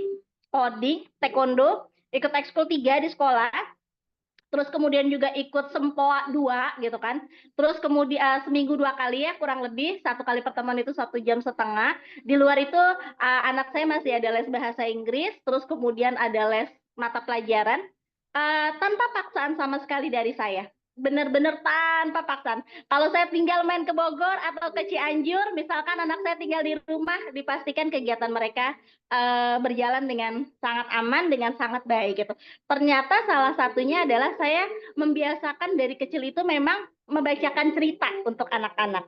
coding, taekwondo, ikut ekskul 3 di sekolah, terus kemudian juga ikut sempoa 2 gitu kan, terus kemudian seminggu 2 kali ya kurang lebih, 1 kali pertemuan itu 1,5 jam. Di luar itu anak saya masih ada les bahasa Inggris, terus kemudian ada les mata pelajaran, tanpa paksaan sama sekali dari saya, benar-benar tanpa paksaan. Kalau saya tinggal main ke Bogor atau ke Cianjur, misalkan anak saya tinggal di rumah, dipastikan kegiatan mereka berjalan dengan sangat aman, dengan sangat baik gitu. Ternyata salah satunya adalah saya membiasakan dari kecil itu memang membacakan cerita untuk anak-anak.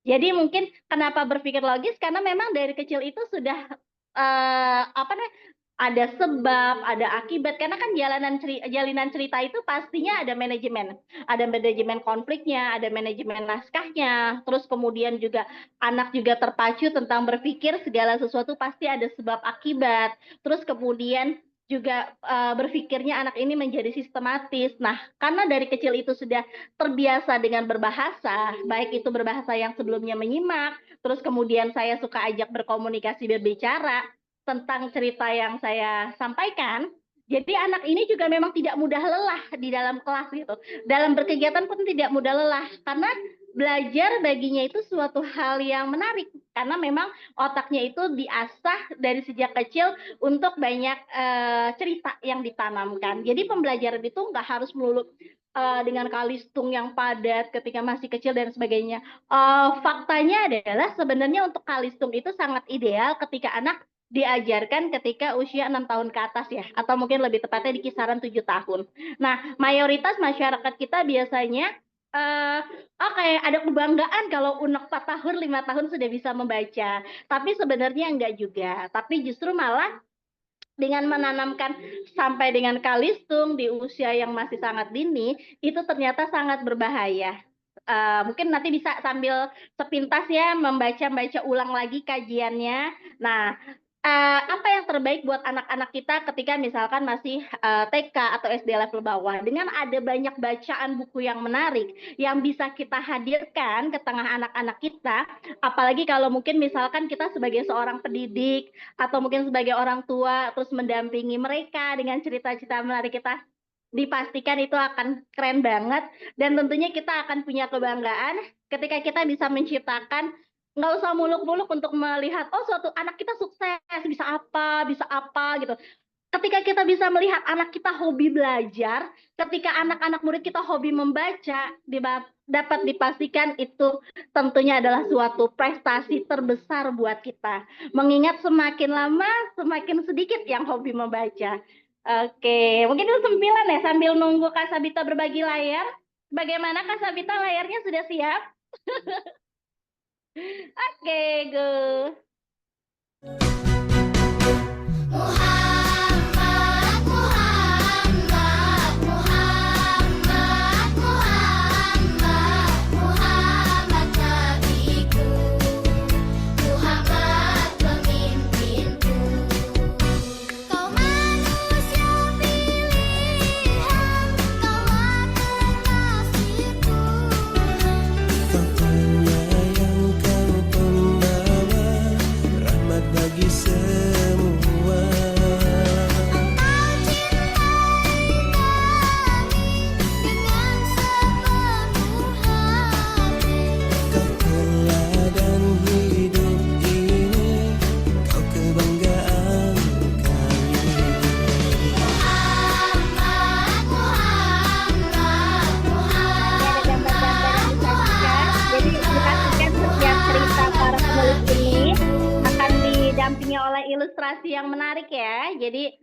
Jadi mungkin kenapa berpikir logis, karena memang dari kecil itu sudah ada sebab, ada akibat, karena kan jalinan cerita itu pastinya ada manajemen konfliknya, ada manajemen naskahnya, terus kemudian juga anak juga terpacu tentang berpikir segala sesuatu pasti ada sebab akibat, terus kemudian juga berpikirnya anak ini menjadi sistematis. Nah, karena dari kecil itu sudah terbiasa dengan berbahasa, baik itu berbahasa yang sebelumnya menyimak, terus kemudian saya suka ajak berkomunikasi, berbicara tentang cerita yang saya sampaikan. Jadi anak ini juga memang tidak mudah lelah di dalam kelas gitu. Dalam berkegiatan pun tidak mudah lelah karena belajar baginya itu suatu hal yang menarik karena memang otaknya itu diasah dari sejak kecil untuk banyak cerita yang ditanamkan. Jadi pembelajaran itu nggak harus melulu dengan kalistung yang padat ketika masih kecil dan sebagainya. Faktanya adalah sebenarnya untuk kalistung itu sangat ideal ketika anak diajarkan ketika usia 6 tahun ke atas ya, atau mungkin lebih tepatnya di kisaran 7 tahun. Nah, mayoritas masyarakat kita biasanya kayak ada kebanggaan kalau unek 4 tahun, 5 tahun sudah bisa membaca. Tapi sebenarnya enggak juga. Tapi justru malah dengan menanamkan sampai dengan kalistung di usia yang masih sangat dini, itu ternyata sangat berbahaya. Mungkin nanti bisa sambil sepintas ya membaca ulang lagi kajiannya. Nah, apa yang terbaik buat anak-anak kita ketika misalkan masih TK atau SD level bawah, dengan ada banyak bacaan buku yang menarik yang bisa kita hadirkan ke tengah anak-anak kita, apalagi kalau mungkin misalkan kita sebagai seorang pendidik atau mungkin sebagai orang tua terus mendampingi mereka dengan cerita-cerita menarik kita, dipastikan itu akan keren banget dan tentunya kita akan punya kebanggaan ketika kita bisa menciptakan. Nggak usah muluk-muluk untuk melihat, oh suatu anak kita sukses, bisa apa gitu. Ketika kita bisa melihat anak kita hobi belajar, ketika anak-anak murid kita hobi membaca, dapat dipastikan itu tentunya adalah suatu prestasi terbesar buat kita. Mengingat semakin lama, semakin sedikit yang hobi membaca. Oke, mungkin itu 9 ya, sambil nunggu Kak Sabita berbagi layar. Bagaimana Kak Sabita, layarnya sudah siap? Oke, go. Oleh ilustrasi yang menarik ya. Jadi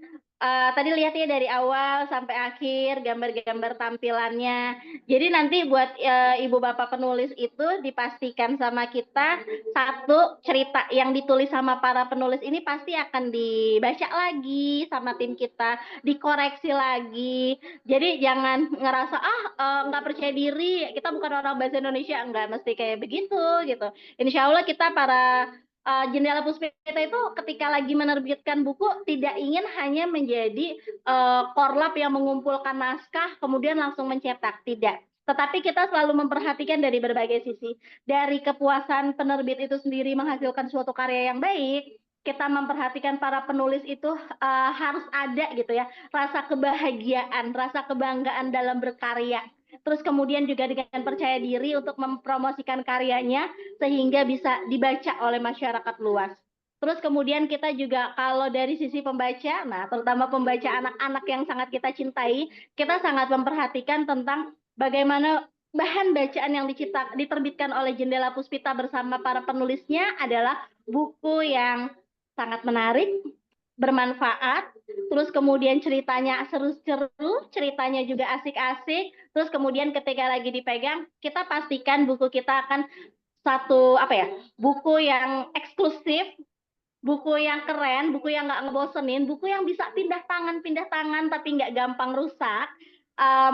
tadi lihat ya dari awal sampai akhir gambar-gambar tampilannya. Jadi nanti buat ibu bapak penulis itu dipastikan sama kita, satu, cerita yang ditulis sama para penulis ini pasti akan dibaca lagi sama tim kita, dikoreksi lagi. Jadi jangan ngerasa nggak percaya diri, kita bukan orang bahasa Indonesia, nggak mesti kayak begitu gitu. Insya Allah kita para Jendela Puspita itu ketika lagi menerbitkan buku tidak ingin hanya menjadi korlap yang mengumpulkan naskah kemudian langsung mencetak, tidak. Tetapi kita selalu memperhatikan dari berbagai sisi. Dari kepuasan penerbit itu sendiri menghasilkan suatu karya yang baik, kita memperhatikan para penulis itu harus ada gitu ya, rasa kebahagiaan, rasa kebanggaan dalam berkarya. Terus kemudian juga dengan percaya diri untuk mempromosikan karyanya sehingga bisa dibaca oleh masyarakat luas. Terus kemudian kita juga kalau dari sisi pembaca, nah terutama pembaca anak-anak yang sangat kita cintai, kita sangat memperhatikan tentang bagaimana bahan bacaan yang diterbitkan oleh Jendela Puspita bersama para penulisnya adalah buku yang sangat menarik, bermanfaat, terus kemudian ceritanya seru-seru, ceritanya juga asik-asik, terus kemudian ketika lagi dipegang, kita pastikan buku kita akan buku yang eksklusif, buku yang keren, buku yang nggak ngebosenin, buku yang bisa pindah tangan tapi nggak gampang rusak.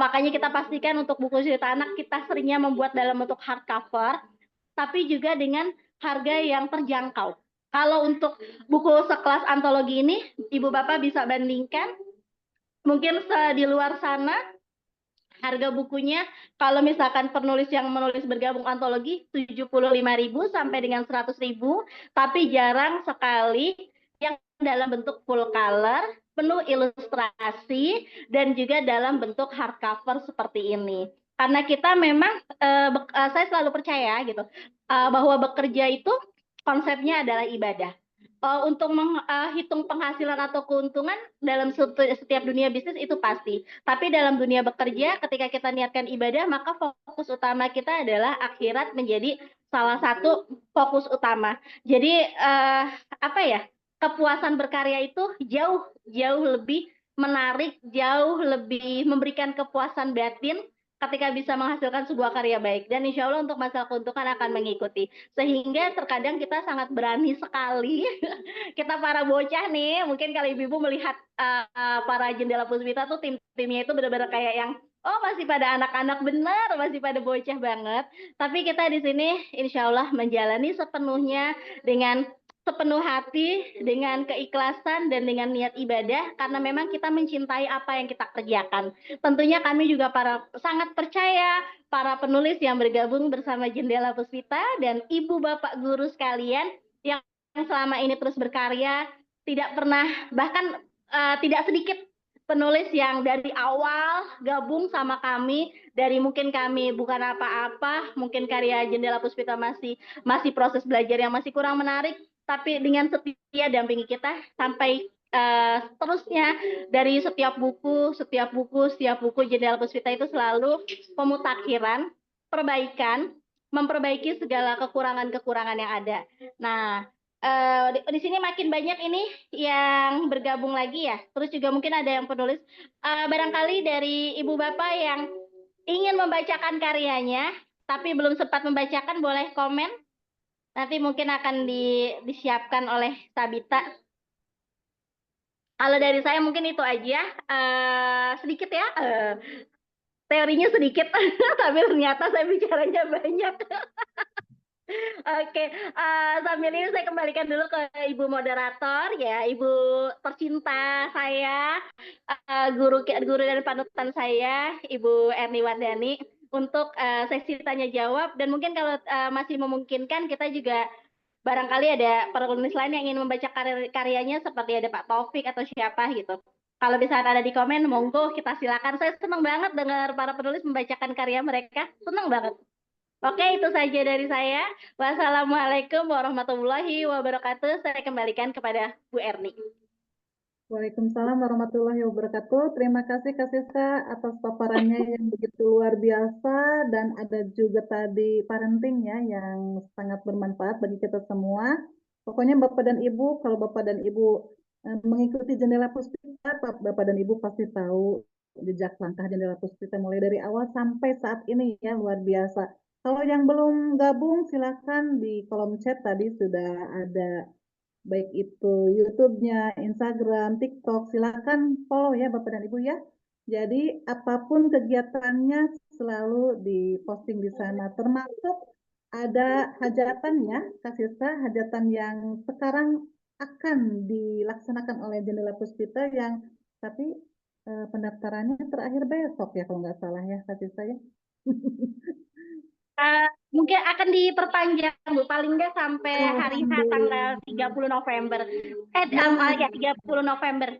Makanya kita pastikan untuk buku cerita anak kita seringnya membuat dalam bentuk hardcover, tapi juga dengan harga yang terjangkau. Kalau untuk buku sekelas antologi ini, Ibu Bapak bisa bandingkan, mungkin di luar sana Harga bukunya kalau misalkan penulis yang menulis bergabung antologi 75.000 sampai dengan 100.000, tapi jarang sekali yang dalam bentuk full color, penuh ilustrasi, dan juga dalam bentuk hardcover seperti ini. Karena kita memang, saya selalu percaya gitu, bahwa bekerja itu konsepnya adalah ibadah. Untuk menghitung penghasilan atau keuntungan dalam setiap dunia bisnis itu pasti. Tapi dalam dunia bekerja, ketika kita niatkan ibadah, maka fokus utama kita adalah akhirat menjadi salah satu fokus utama. Jadi apa ya? Kepuasan berkarya itu jauh lebih menarik, jauh lebih memberikan kepuasan batin ketika bisa menghasilkan sebuah karya baik. Dan insya Allah untuk masalah keuntungan akan mengikuti. Sehingga terkadang kita sangat berani sekali. Kita para bocah nih, mungkin kalau ibu-ibu melihat para jendela puspita tuh tim-timnya itu benar-benar kayak yang masih pada anak-anak benar, masih pada bocah banget. Tapi kita di sini insya Allah menjalani sepenuhnya dengan sepenuh hati, dengan keikhlasan dan dengan niat ibadah, karena memang kita mencintai apa yang kita kerjakan. Tentunya kami juga sangat percaya para penulis yang bergabung bersama Jendela Puspita dan ibu bapak guru sekalian yang selama ini terus berkarya, tidak pernah, bahkan tidak sedikit penulis yang dari awal gabung sama kami, dari mungkin kami bukan apa-apa, mungkin karya Jendela Puspita masih proses belajar yang masih kurang menarik, tapi dengan setia dampingi kita sampai seterusnya. Dari setiap buku Jendela Puspita itu selalu pemutakhiran, perbaikan, memperbaiki segala kekurangan-kekurangan yang ada. Nah, di sini makin banyak ini yang bergabung lagi ya. Terus juga mungkin ada yang penulis. Barangkali dari ibu bapak yang ingin membacakan karyanya, tapi belum sempat membacakan, boleh komen. Nanti mungkin akan disiapkan oleh Sabita. Kalau dari saya mungkin itu aja. Sedikit ya. Teorinya sedikit, tapi ternyata saya bicaranya banyak. Oke, sambil ini saya kembalikan dulu ke Ibu Moderator ya, Ibu tercinta saya, guru dan panutan saya, Ibu Erni Wardani, untuk sesi tanya jawab. Dan mungkin kalau masih memungkinkan, kita juga barangkali ada penulis lain yang ingin membaca karyanya, seperti ada Pak Taufik atau siapa gitu. Kalau bisa ada di komen, monggo kita silakan. Saya senang banget dengar para penulis membacakan karya mereka, senang banget. Oke, itu saja dari saya. Wassalamualaikum warahmatullahi wabarakatuh. Saya kembalikan kepada Bu Erni. Waalaikumsalam warahmatullahi wabarakatuh. Terima kasih Kak Siska atas paparannya yang begitu luar biasa, dan ada juga tadi parenting ya yang sangat bermanfaat bagi kita semua. Pokoknya Bapak dan Ibu, kalau Bapak dan Ibu mengikuti Jendela Puspita, Bapak dan Ibu pasti tahu jejak langkah Jendela Puspita mulai dari awal sampai saat ini ya, luar biasa. Kalau yang belum gabung, silakan di kolom chat tadi sudah ada, baik itu YouTube-nya, Instagram, TikTok, silakan follow ya Bapak dan Ibu ya. Jadi apapun kegiatannya selalu diposting di sana, termasuk ada hajatannya, Kak Siska, hajatan yang sekarang akan dilaksanakan oleh Jendela Puspita yang tapi pendaftarannya terakhir besok ya kalau nggak salah ya Kak Siska ya. Mungkin akan diperpanjang Bu, paling nggak sampai hari H tanggal 30 November. Ya 30 November.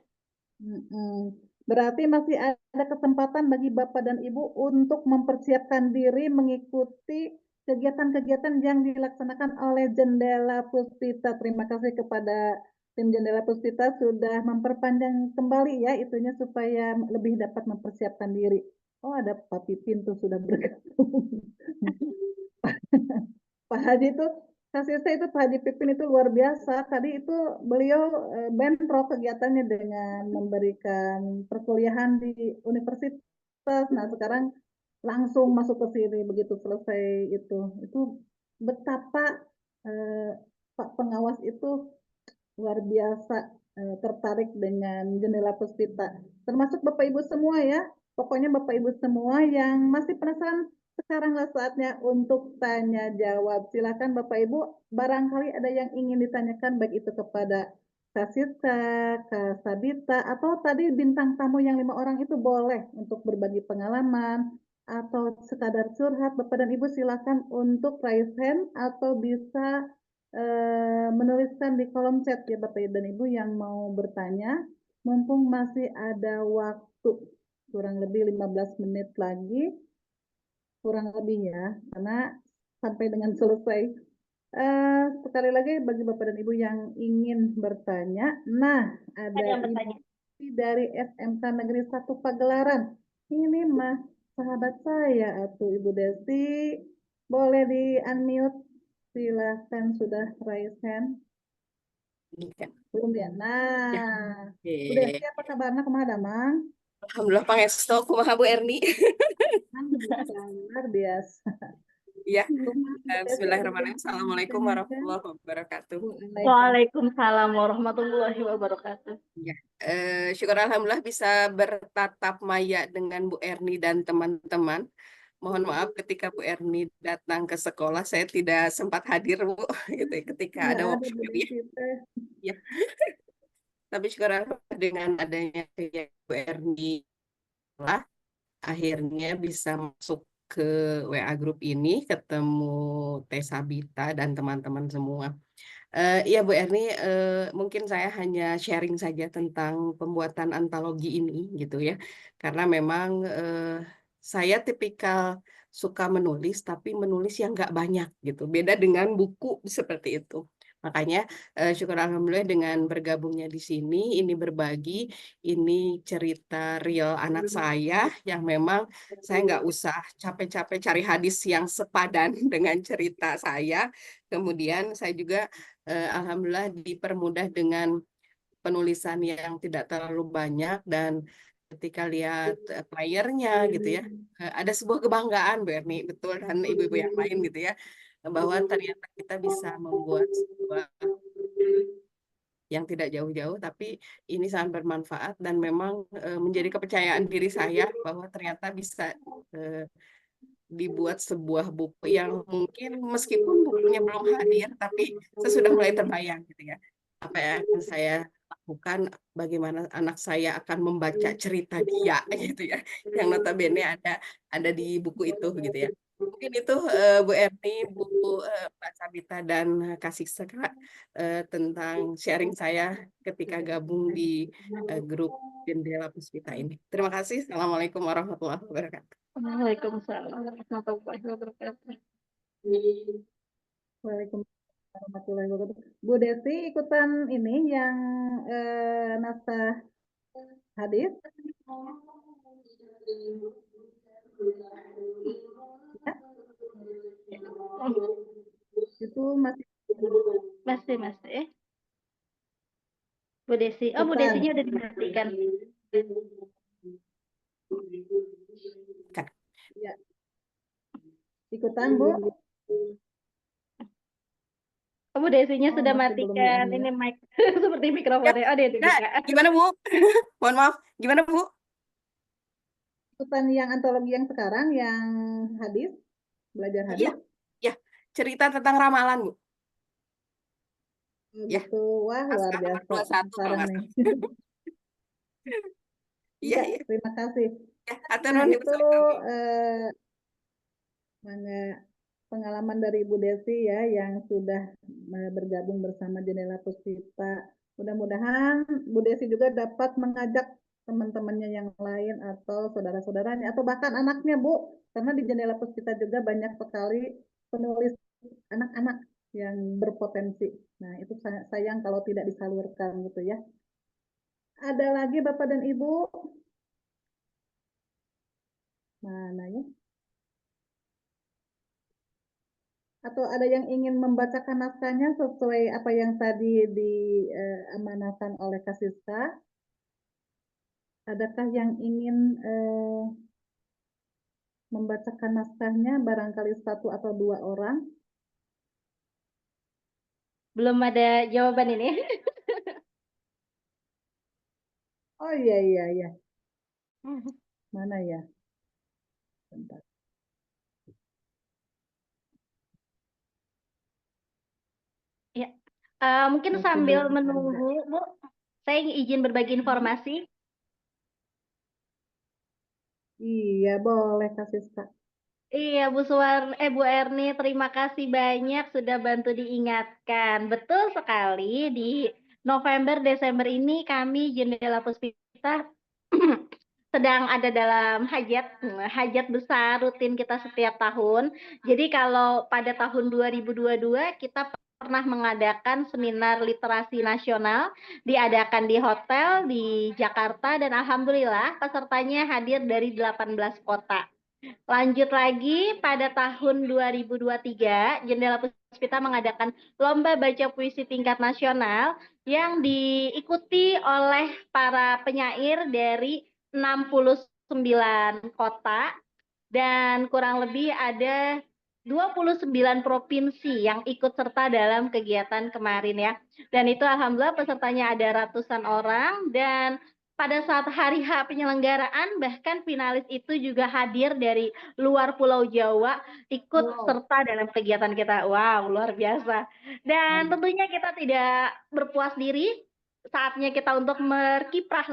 Berarti masih ada kesempatan bagi Bapak dan Ibu untuk mempersiapkan diri mengikuti kegiatan-kegiatan yang dilaksanakan oleh Jendela Puspita. Terima kasih kepada tim Jendela Puspita sudah memperpanjang kembali ya itunya supaya lebih dapat mempersiapkan diri. Oh, ada Pak Pipin tuh sudah bergabung. Pak Haji itu, kasih saya itu Pak Haji Pipin itu luar biasa. Tadi itu beliau bentrok kegiatannya dengan memberikan perkuliahan di universitas. Nah sekarang langsung masuk ke sini begitu selesai itu betapa Pak pengawas itu luar biasa tertarik dengan Jendela Puspita. Termasuk Bapak Ibu semua ya. Pokoknya Bapak Ibu semua yang masih penasaran, sekaranglah saatnya untuk tanya jawab. Silakan Bapak Ibu, barangkali ada yang ingin ditanyakan baik itu kepada Kak Sita, Kak Sabita, atau tadi bintang tamu yang 5 orang itu boleh untuk berbagi pengalaman atau sekadar curhat. Bapak dan Ibu silakan untuk raise hand atau bisa menuliskan di kolom chat ya Bapak dan Ibu yang mau bertanya. Mumpung masih ada waktu kurang lebih 15 menit lagi, kurang lebih ya, karena sampai dengan selesai. Sekali lagi bagi Bapak dan Ibu yang ingin bertanya, nah Ada ada yang Ibu bertanya. dari SMK Negeri 1 Pagelaran. Ini mah sahabat saya atau Ibu Desi, boleh di unmute, silahkan sudah raise hand. Belum ya? Nah, Bu Desi apa kabarnya kumaha damang? Alhamdulillah pangestu kumaha Bu Erni. Luar biasa. Ya. Kumaha Bu Desi, Bismillahirrahmanirrahim. Assalamualaikum Indonesia? warahmatullahi wabarakatuh. Waalaikumsalam warahmatullahi wabarakatuh. Ya. Syukur alhamdulillah bisa bertatap maya dengan Bu Erni dan teman-teman. Mohon maaf ketika Bu Erni datang ke sekolah saya tidak sempat hadir Bu gitu ya, ketika Nggak ada ada Bu workshop ya. Desi teh. Ya. Tapi syukur alhamdulillah dengan adanya kegiatan Bu Erni lah, akhirnya bisa masuk ke WA grup ini, ketemu Teh Sabita dan teman-teman semua. Iya Bu Erni, mungkin saya hanya sharing saja tentang pembuatan antologi ini gitu ya, karena memang saya tipikal suka menulis, tapi menulis yang nggak banyak gitu, beda dengan buku seperti itu. Makanya syukur alhamdulillah dengan bergabungnya di sini, ini berbagi, ini cerita real anak saya yang memang saya nggak usah capek-capek cari hadis yang sepadan dengan cerita saya. Kemudian saya juga alhamdulillah dipermudah dengan penulisan yang tidak terlalu banyak dan ketika lihat playernya gitu ya, ada sebuah kebanggaan Bu Erni, betul, dan ibu-ibu yang lain gitu ya, bahwa ternyata kita bisa membuat sebuah yang tidak jauh-jauh, tapi ini sangat bermanfaat dan memang menjadi kepercayaan diri saya bahwa ternyata bisa dibuat sebuah buku yang mungkin meskipun bukunya belum hadir, tapi saya sudah mulai terbayang gitu ya, apa yang akan saya lakukan, bagaimana anak saya akan membaca cerita dia gitu ya, yang notabene ada di buku itu gitu ya. Mungkin itu Bu Erni, Bu Pak Sabita dan Kak Siska tentang sharing saya ketika gabung di grup Jendela Puspita ini. Terima kasih. Assalamualaikum warahmatullahi wabarakatuh. Waalaikumsalam warahmatullahi wabarakatuh. Waalaikumsalam warahmatullahi wabarakatuh. Bu Desi ikutan ini yang naskah hadis? Ya? Itu masih Masih. Bu Desi. Oh, Bu ikutan. Desinya udah dimatikan. Ya. Ikutan, Bu? Oh, Bu Desinya Oh, sudah masih belum matikan di-unmute. ini mic seperti mikrofonnya. Oh, dia Nah, dibuka. gimana Bu? Mohon maaf, gimana Bu? Ikutan yang antologi yang sekarang, yang hadis, belajar hadis? Ya, cerita tentang ramalan Bu. Ya, Gitu. Wah, luar naskah nomor biasa. 21 kalau Sekarang nggak nih. salah. Iya, Iya, terima kasih. Ya, atur Nah, nuhun Ibu itu Sultan. mana pengalaman dari Ibu Desi ya yang sudah bergabung bersama Jendela Puspita. Mudah-mudahan Bu Desi juga dapat mengajak teman-temannya yang lain atau saudara-saudaranya atau bahkan anaknya Bu, karena di Jendela Puspita juga banyak sekali penulis anak-anak yang berpotensi. Nah, itu sayang kalau tidak disalurkan gitu ya. Ada lagi Bapak dan Ibu? Mana ya? Atau ada yang ingin membacakan naskahnya sesuai apa yang tadi diamanahkan oleh Kak Siska? Adakah yang ingin membacakan naskahnya barangkali 1 atau 2 orang? Belum ada jawaban ini. Oh iya. Mana ya? Bentar. Ya. Mungkin Masih sambil belum ada. menunggu, Bu, saya izin berbagi informasi. Iya, boleh Kak Siska. Iya, Bu Erni, terima kasih banyak sudah bantu diingatkan. Betul sekali, di November, Desember ini kami Jendela Puspita sedang ada dalam hajat besar rutin kita setiap tahun. Jadi kalau pada tahun 2022 kita pernah mengadakan seminar literasi nasional, diadakan di hotel di Jakarta, dan alhamdulillah pesertanya hadir dari 18 kota. Lanjut lagi pada tahun 2023, Jendela Puspita mengadakan lomba baca puisi tingkat nasional yang diikuti oleh para penyair dari 69 kota dan kurang lebih ada 29 provinsi yang ikut serta dalam kegiatan kemarin ya. Dan itu alhamdulillah pesertanya ada ratusan orang, dan pada saat hari H penyelenggaraan bahkan finalis itu juga hadir dari luar Pulau Jawa ikut serta dalam kegiatan kita. Wow, luar biasa. Dan tentunya kita tidak berpuas diri, saatnya kita untuk berkiprah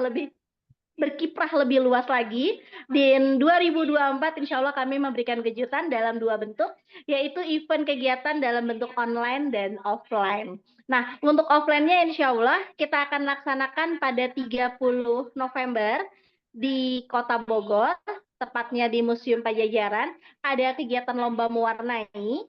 lebih luas lagi. Di 2024 insya Allah kami memberikan kejutan dalam dua bentuk, yaitu event kegiatan dalam bentuk online dan offline. Nah, untuk offline-nya insya Allah kita akan laksanakan pada 30 November di Kota Bogor, tepatnya di Museum Pajajaran. Ada kegiatan lomba mewarnai,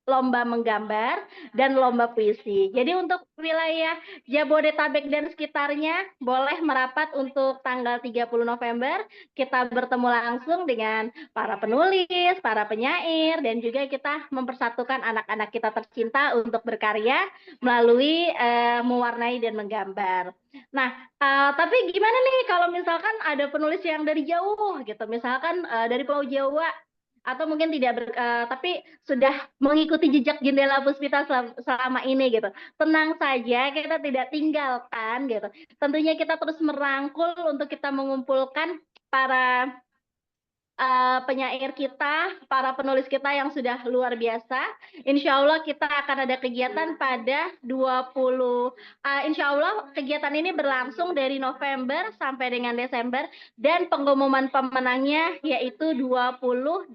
lomba menggambar, dan lomba puisi. Jadi untuk wilayah Jabodetabek dan sekitarnya boleh merapat untuk tanggal 30 November. Kita bertemu langsung dengan para penulis, para penyair, dan juga kita mempersatukan anak-anak kita tercinta untuk berkarya melalui mewarnai dan menggambar. Nah, tapi gimana nih kalau misalkan ada penulis yang dari jauh gitu, misalkan dari Pulau Jawa, atau mungkin tidak tapi sudah mengikuti jejak Jendela Puspita selama ini gitu. Tenang saja, kita tidak tinggalkan gitu. Tentunya kita terus merangkul untuk kita mengumpulkan para penyair kita, para penulis kita yang sudah luar biasa. Insya Allah kita akan ada kegiatan pada 20, insya Allah kegiatan ini berlangsung dari November sampai dengan Desember, dan pengumuman pemenangnya yaitu 28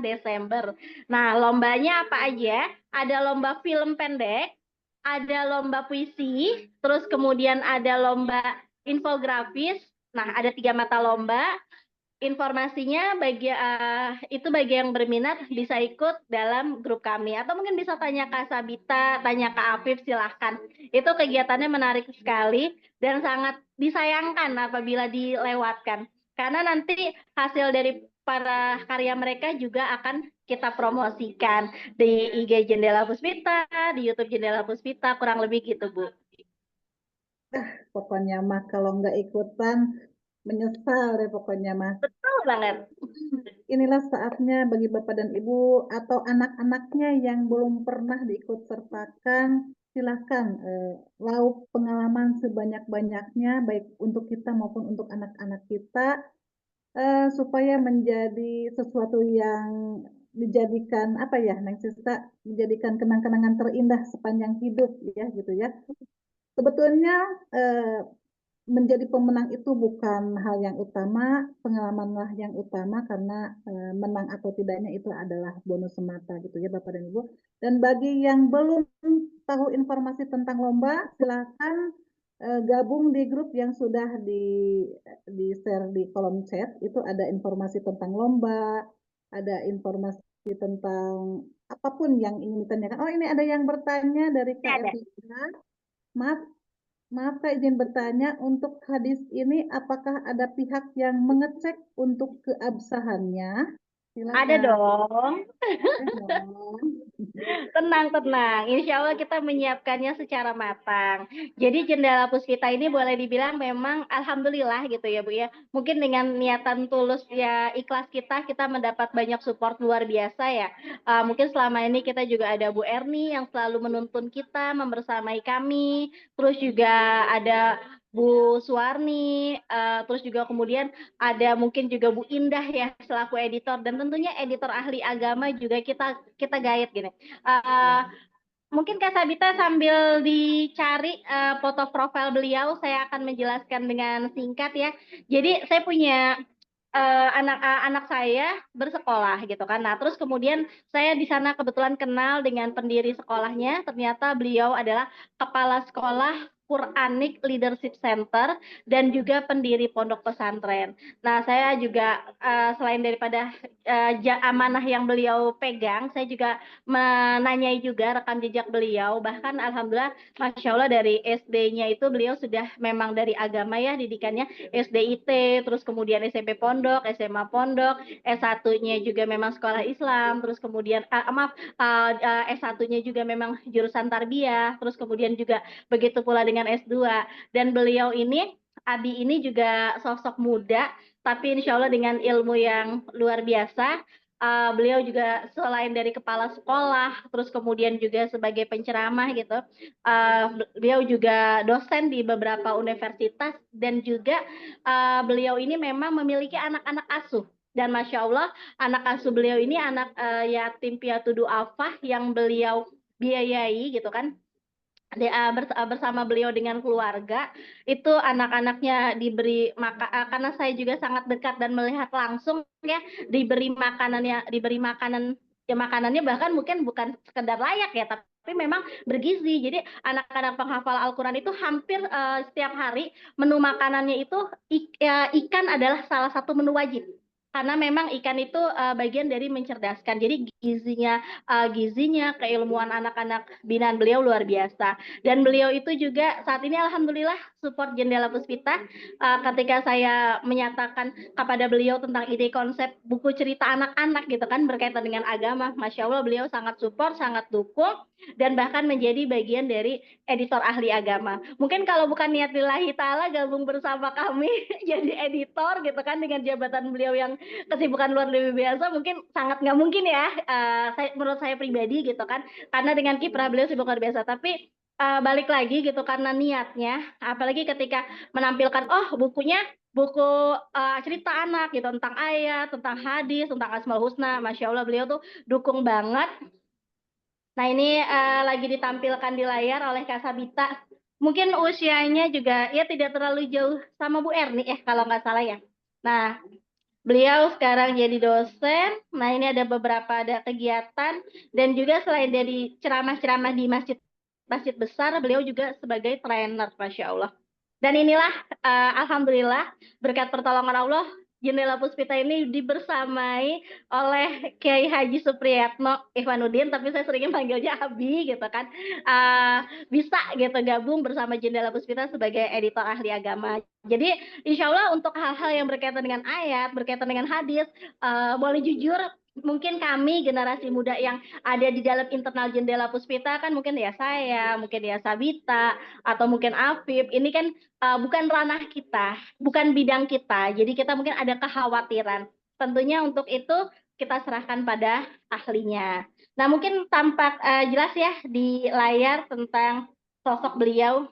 Desember. Nah, lombanya apa aja? Ada lomba film pendek, ada lomba puisi, terus kemudian ada lomba infografis. Nah, ada 3 mata lomba. Informasinya bagi yang berminat bisa ikut dalam grup kami, atau mungkin bisa tanya Kak Sabita, tanya Kak Afif, silahkan. Itu kegiatannya menarik sekali dan sangat disayangkan apabila dilewatkan, karena nanti hasil dari para karya mereka juga akan kita promosikan di IG Jendela Puspita, di YouTube Jendela Puspita, kurang lebih gitu, Bu. Pokoknya mah kalau nggak ikutan menyesal deh pokoknya mah. Betul banget. Inilah saatnya bagi Bapak dan Ibu atau anak-anaknya yang belum pernah diikut sertakan, silahkan laup pengalaman sebanyak-banyaknya baik untuk kita maupun untuk anak-anak kita, supaya menjadi sesuatu yang dijadikan apa ya, Neng Siska, menjadikan kenang-kenangan terindah sepanjang hidup ya gitu ya. Sebetulnya menjadi pemenang itu bukan hal yang utama, pengalamanlah yang utama, karena menang atau tidaknya itu adalah bonus semata gitu ya Bapak dan Ibu. Dan bagi yang belum tahu informasi tentang lomba, silakan gabung di grup yang sudah di share di kolom chat. Itu ada informasi tentang lomba, ada informasi tentang apapun yang ingin ditanyakan. Oh, ini ada yang bertanya dari Kak Evita. Maaf Kak, izin bertanya, untuk hadis ini apakah ada pihak yang mengecek untuk keabsahannya? Silakan. Ada dong. Ada dong. Tenang, insya Allah kita menyiapkannya secara matang. Jadi Jendela Puspita ini boleh dibilang memang alhamdulillah gitu ya Bu ya. Mungkin dengan niatan tulus ya, ikhlas kita mendapat banyak support luar biasa ya. Mungkin selama ini kita juga ada Bu Erni yang selalu menuntun kita, membersamai kami. Terus juga ada Bu Suwarni, terus juga kemudian ada mungkin juga Bu Indah ya selaku editor, dan tentunya editor ahli agama juga kita guide gini. mungkin Kak Sabita sambil dicari foto profil beliau, saya akan menjelaskan dengan singkat ya. Jadi saya punya anak saya bersekolah gitu kan. Nah, terus kemudian saya di sana kebetulan kenal dengan pendiri sekolahnya. Ternyata beliau adalah kepala sekolah Quranic Leadership Center dan juga pendiri pondok pesantren. Nah, saya juga selain daripada amanah yang beliau pegang, saya juga menanyai juga rekam jejak beliau. Bahkan alhamdulillah, masya Allah dari SD-nya itu beliau sudah memang dari agama ya didikannya SDIT, terus kemudian SMP Pondok, SMA Pondok, S1-nya juga memang sekolah Islam, terus kemudian S1-nya juga memang jurusan tarbiyah, terus kemudian juga begitu pula dengan S2. Dan beliau ini, Abi ini juga sosok muda, tapi insya Allah dengan ilmu yang luar biasa. Beliau juga selain dari kepala sekolah, terus kemudian juga sebagai penceramah gitu, beliau juga dosen di beberapa universitas dan juga beliau ini memang memiliki anak-anak asuh. Dan Masya Allah, anak asuh beliau ini anak yatim piatu du'afah yang beliau biayai gitu kan. Bersama beliau dengan keluarga itu anak-anaknya diberi karena saya juga sangat dekat dan melihat langsung ya diberi makanan ya makanannya bahkan mungkin bukan sekedar layak ya tapi memang bergizi. Jadi anak-anak penghafal Al-Quran itu hampir setiap hari menu makanannya itu ikan adalah salah satu menu wajib karena memang ikan itu bagian dari mencerdaskan. Jadi gizinya keilmuan anak-anak binaan beliau luar biasa. Dan beliau itu juga saat ini alhamdulillah support Jendela Puspita ketika saya menyatakan kepada beliau tentang ide konsep buku cerita anak-anak gitu kan berkaitan dengan agama. Masya Allah beliau sangat support, sangat dukung dan bahkan menjadi bagian dari editor ahli agama. Mungkin kalau bukan niat lillahi ta'ala gabung bersama kami jadi editor gitu kan dengan jabatan beliau yang kesibukan luar biasa mungkin sangat nggak mungkin ya menurut saya pribadi gitu kan karena dengan kiprah beliau sibuk luar biasa tapi balik lagi gitu karena niatnya apalagi ketika menampilkan bukunya buku cerita anak gitu tentang ayat, tentang hadis, tentang Asmaul Husna. Masya Allah beliau tuh dukung banget. Nah ini lagi ditampilkan di layar oleh Kak Sabita. Mungkin usianya juga ya tidak terlalu jauh sama Bu Erni kalau nggak salah ya. Nah beliau sekarang jadi dosen. Nah, ini ada beberapa kegiatan dan juga selain dari ceramah-ceramah di masjid besar, beliau juga sebagai trainer, Masya Allah. Dan inilah alhamdulillah berkat pertolongan Allah Jendela Puspita ini dibersamai oleh Kiai Haji Supriyatno Ihwanuddin, tapi saya seringnya panggilnya Abi gitu kan. Bisa gitu gabung bersama Jendela Puspita sebagai editor ahli agama. Jadi insya Allah untuk hal-hal yang berkaitan dengan ayat, berkaitan dengan hadis, boleh jujur mungkin kami generasi muda yang ada di dalam internal Jendela Puspita kan mungkin ya saya, mungkin ya Sabita, atau mungkin Afif, ini kan bukan ranah kita, bukan bidang kita, jadi kita mungkin ada kekhawatiran. Tentunya untuk itu kita serahkan pada ahlinya. Nah mungkin tampak jelas ya di layar tentang sosok beliau.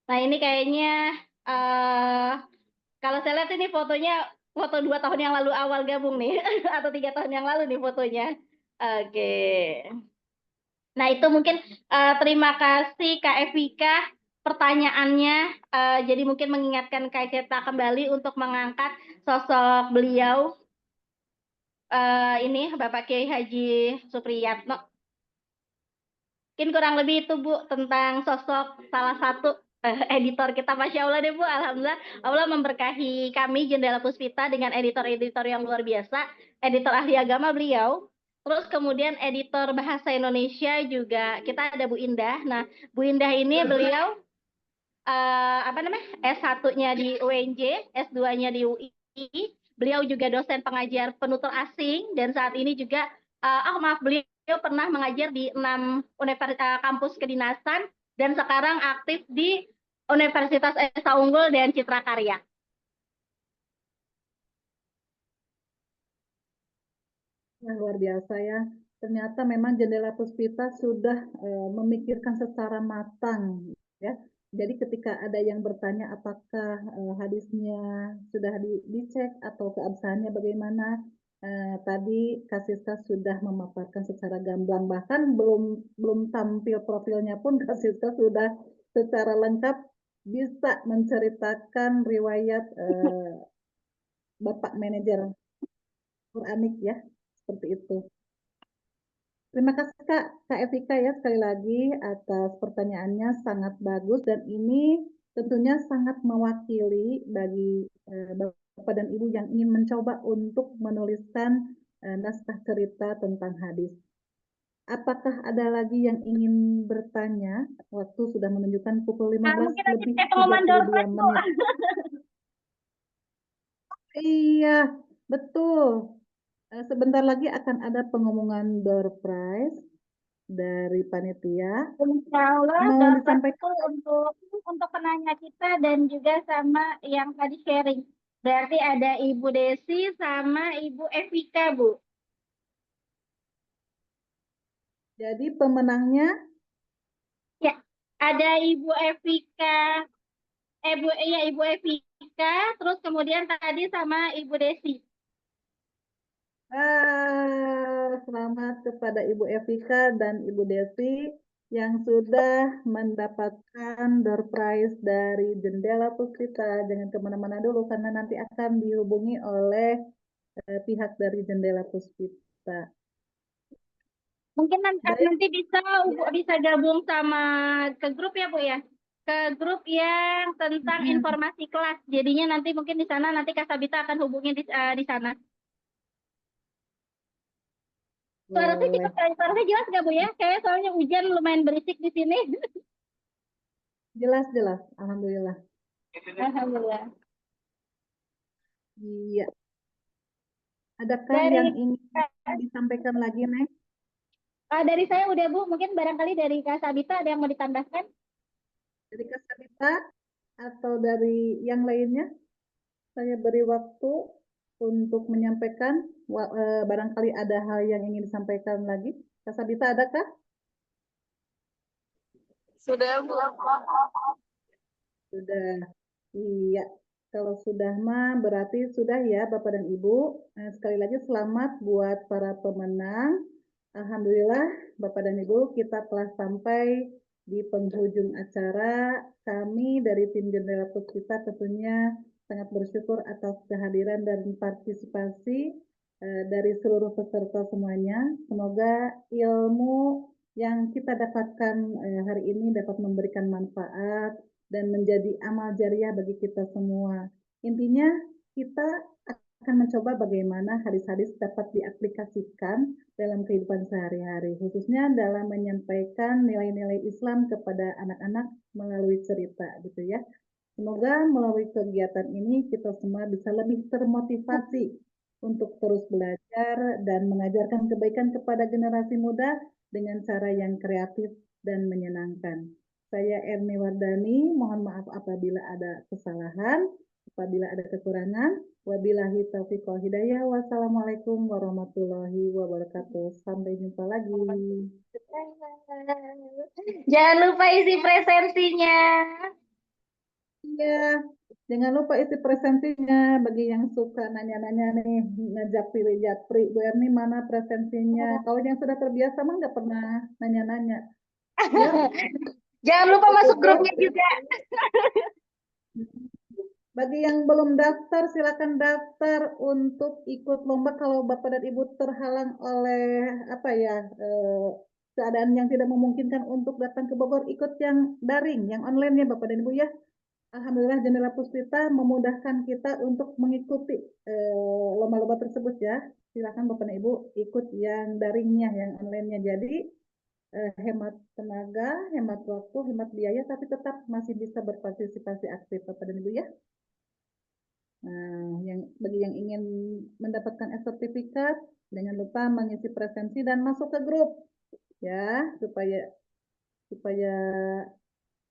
Nah ini kayaknya kalau saya lihat ini fotonya foto 2 tahun yang lalu awal gabung nih atau 3 tahun yang lalu nih fotonya. Oke. Nah itu mungkin terima kasih Kak Evika pertanyaannya. Jadi mungkin mengingatkan Kak Ceta kembali untuk mengangkat sosok beliau ini Bapak Kiai Haji Supriyatno. Mungkin kurang lebih itu Bu tentang sosok salah satu editor kita. Masya Allah deh Bu, alhamdulillah Allah memberkahi kami Jendela Puspita dengan editor-editor yang luar biasa. Editor ahli agama beliau, terus kemudian editor bahasa Indonesia juga kita ada Bu Indah. Nah Bu Indah ini beliau S1-nya di UNJ, S2-nya di UI. Beliau juga dosen pengajar penutur asing dan saat ini juga beliau pernah mengajar di 6 kampus kedinasan dan sekarang aktif di Universitas Esa Unggul dan Citra Karya. Luar biasa ya. Ternyata memang Jendela Puspita sudah memikirkan secara matang ya. Jadi ketika ada yang bertanya apakah hadisnya sudah dicek atau keabsahannya bagaimana, Tadi Kak Siska sudah memaparkan secara gamblang, bahkan belum tampil profilnya pun Kak Siska sudah secara lengkap bisa menceritakan riwayat Bapak manajer Quranik ya, seperti itu. Terima kasih Kak Evika ya sekali lagi atas pertanyaannya, sangat bagus dan ini tentunya sangat mewakili bagi Bapak dan Ibu yang ingin mencoba untuk menuliskan naskah cerita tentang hadis. Apakah ada lagi yang ingin bertanya? Waktu sudah menunjukkan pukul 15 mungkin nanti lebih saya pengumuman door 32 prize, Bu. menit. Iya, betul. Sebentar lagi akan ada pengumuman door prize dari panitia. Insya Allah Mau door prize disampaikan itu untuk penanya kita dan juga sama yang tadi sharing. Berarti ada Ibu Desi sama Ibu Evika, Bu. jadi pemenangnya Ya, ada Ibu Evika, Ibu Evika, terus kemudian tadi sama Ibu Desi. selamat kepada Ibu Evika dan Ibu Desi yang sudah mendapatkan door prize dari Jendela Puspita. Jangan kemana-mana dulu karena nanti akan dihubungi oleh pihak dari Jendela Puspita. Mungkin nanti bisa Ya. bisa gabung sama ke grup ya Bu ya. Ke grup yang tentang informasi kelas. Jadinya nanti mungkin di sana nanti Kak Sabita akan hubungi di sana. Boleh. Suaranya jelas nggak Bu ya? Kayak soalnya hujan lumayan berisik di sini. Jelas. Alhamdulillah. Alhamdulillah. Iya. Adakah Dari yang ingin disampaikan lagi, Neng? dari saya udah Bu, mungkin barangkali dari Kak Sabita ada yang mau ditambahkan? Dari Kak Sabita atau dari yang lainnya? Saya beri waktu untuk menyampaikan. Barangkali ada hal yang ingin disampaikan lagi. Kak Sabita, adakah? Sudah, Bu. Sudah. Iya. Kalau sudah mah berarti sudah ya Bapak dan Ibu. Sekali lagi selamat buat para pemenang. Alhamdulillah Bapak dan Ibu kita telah sampai di penghujung acara. Kami dari tim Jendela Puspita tentunya sangat bersyukur atas kehadiran dan partisipasi dari seluruh peserta semuanya. Semoga ilmu yang kita dapatkan hari ini dapat memberikan manfaat dan menjadi amal jariah bagi kita semua. Intinya kita akan mencoba bagaimana hadis-hadis dapat diaplikasikan dalam kehidupan sehari-hari, khususnya dalam menyampaikan nilai-nilai Islam kepada anak-anak melalui cerita, gitu ya. Semoga melalui kegiatan ini kita semua bisa lebih termotivasi untuk terus belajar dan mengajarkan kebaikan kepada generasi muda dengan cara yang kreatif dan menyenangkan. Saya Erni Wardani, mohon maaf apabila ada kesalahan, apabila ada kekurangan. Wabillahi taufiq wal hidayah. Wassalamualaikum warahmatullahi wabarakatuh. Sampai jumpa lagi. Jangan lupa isi presensinya. Iya, jangan lupa isi presensinya. Bagi yang suka nanya-nanya nih, ngejapri, Bu Erni mana presensinya? Kalau yang sudah terbiasa mah nggak pernah nanya-nanya. Ya. Jangan lupa masuk grupnya juga. Bagi yang belum daftar, silakan daftar untuk ikut lomba kalau Bapak dan Ibu terhalang oleh keadaan yang tidak memungkinkan untuk datang ke Bogor, ikut yang daring, yang online ya Bapak dan Ibu ya. Alhamdulillah Jendela Puspita memudahkan kita untuk mengikuti lomba-lomba tersebut ya. Silakan Bapak dan Ibu ikut yang daringnya, yang online-nya. Jadi hemat tenaga, hemat waktu, hemat biaya, tapi tetap masih bisa berpartisipasi aktif Bapak dan Ibu ya. Nah, bagi yang ingin mendapatkan sertifikat, jangan lupa mengisi presensi dan masuk ke grup ya, supaya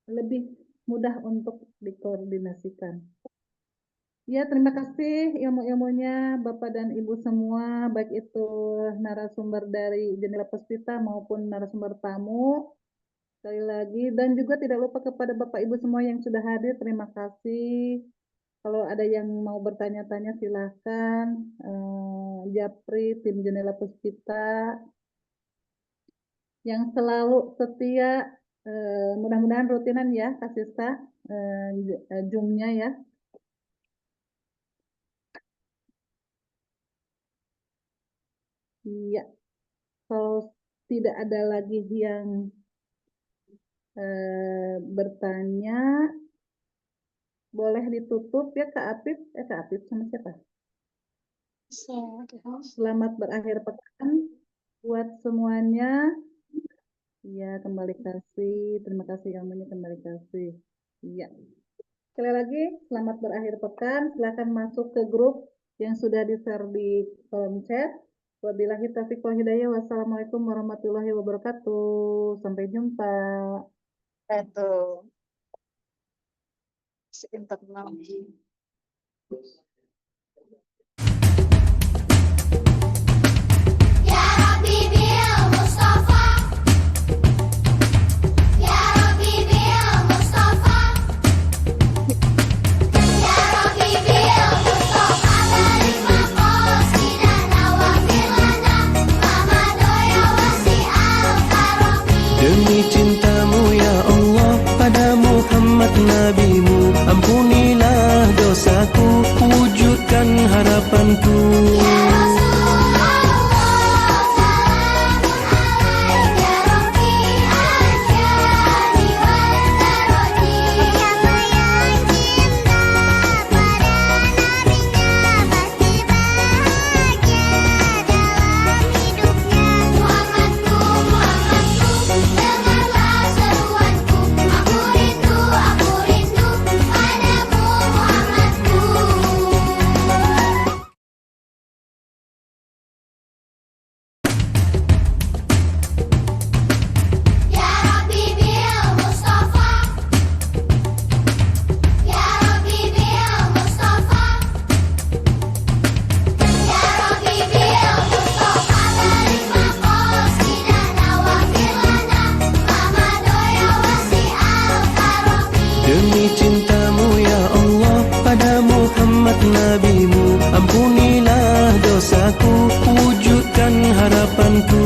lebih mudah untuk dikoordinasikan. Ya, terima kasih ilmu-ilmunya Bapak dan Ibu semua, baik itu narasumber dari Jendela Puspita maupun narasumber tamu. Sekali lagi, dan juga tidak lupa kepada Bapak Ibu semua yang sudah hadir, terima kasih. Kalau ada yang mau bertanya-tanya silahkan. Japri, tim Jendela Puspita, yang selalu setia, mudah-mudahan rutinan ya Kak Sista, Zoom-nya ya. Iya, kalau tidak ada lagi yang bertanya, boleh ditutup ya Kak Apip. Kak Apip sama siapa? Selamat berakhir pekan buat semuanya. Iya, kembali kasih. Terima kasih ilmunya, kembali kasih. Iya. Sekali lagi, selamat berakhir pekan. Silakan masuk ke grup yang sudah di-share di kolom chat. Wabillahi taufiq wal hidayah. Wassalamualaikum warahmatullahi wabarakatuh. Sampai jumpa. Itu. Internal. Demi cintamu ya Allah pada Muhammad Nabimu, ampunilah dosaku, wujudkan harapanku. Demi cintamu ya Allah pada Muhammad Nabimu, ampunilah dosaku, wujudkan harapanku.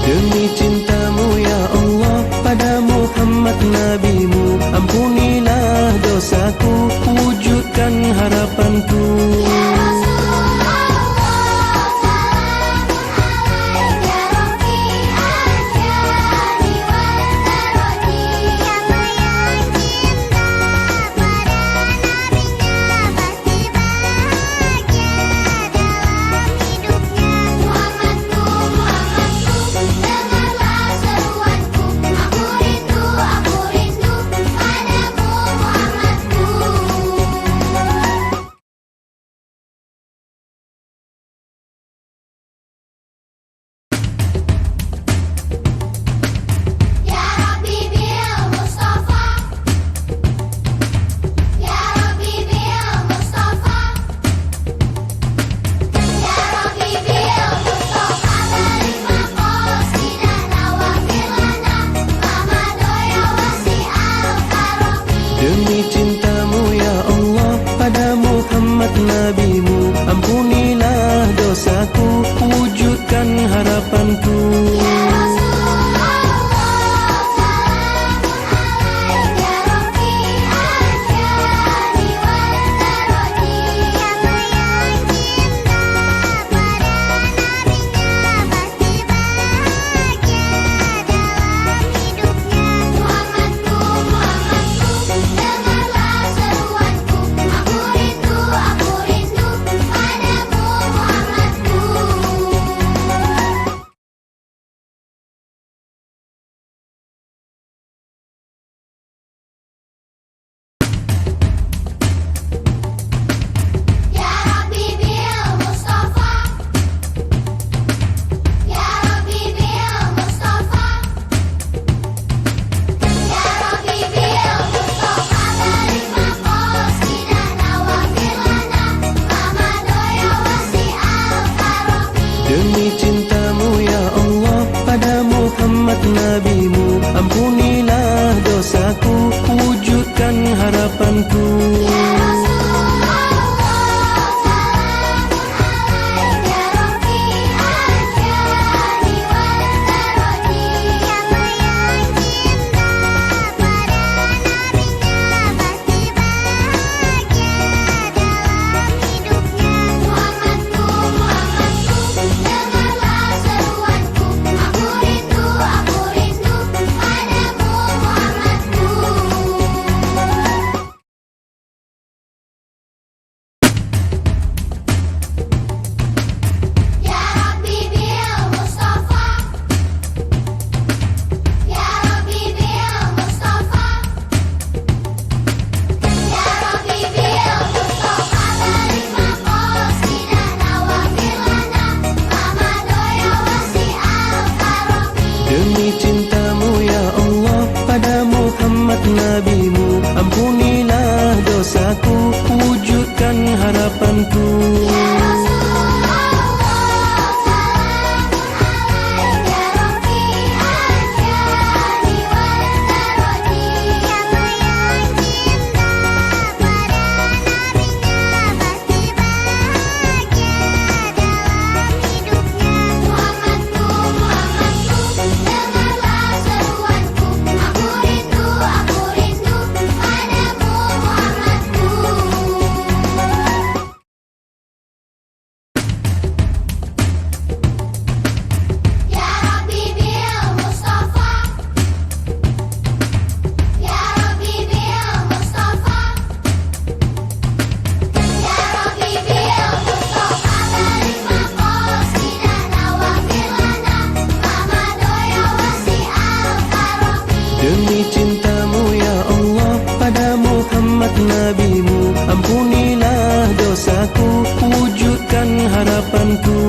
Demi cintamu ya Allah pada Muhammad Nabimu, ampunilah dosaku, wujudkan harapanku. Demi cintamu ya Allah pada Muhammad Nabimu, ampunilah dosaku, wujud harapanku. Demi cintamu ya Allah pada Muhammad nabimu, ampunilah dosaku, wujudkan harapanku. Demi cintamu ya Allah pada Muhammad nabimu, ampunilah dosaku, wujudkan harapanku. Demi cintamu ya Allah pada Muhammad nabimu, ampunilah dosaku, wujudkan harapanku.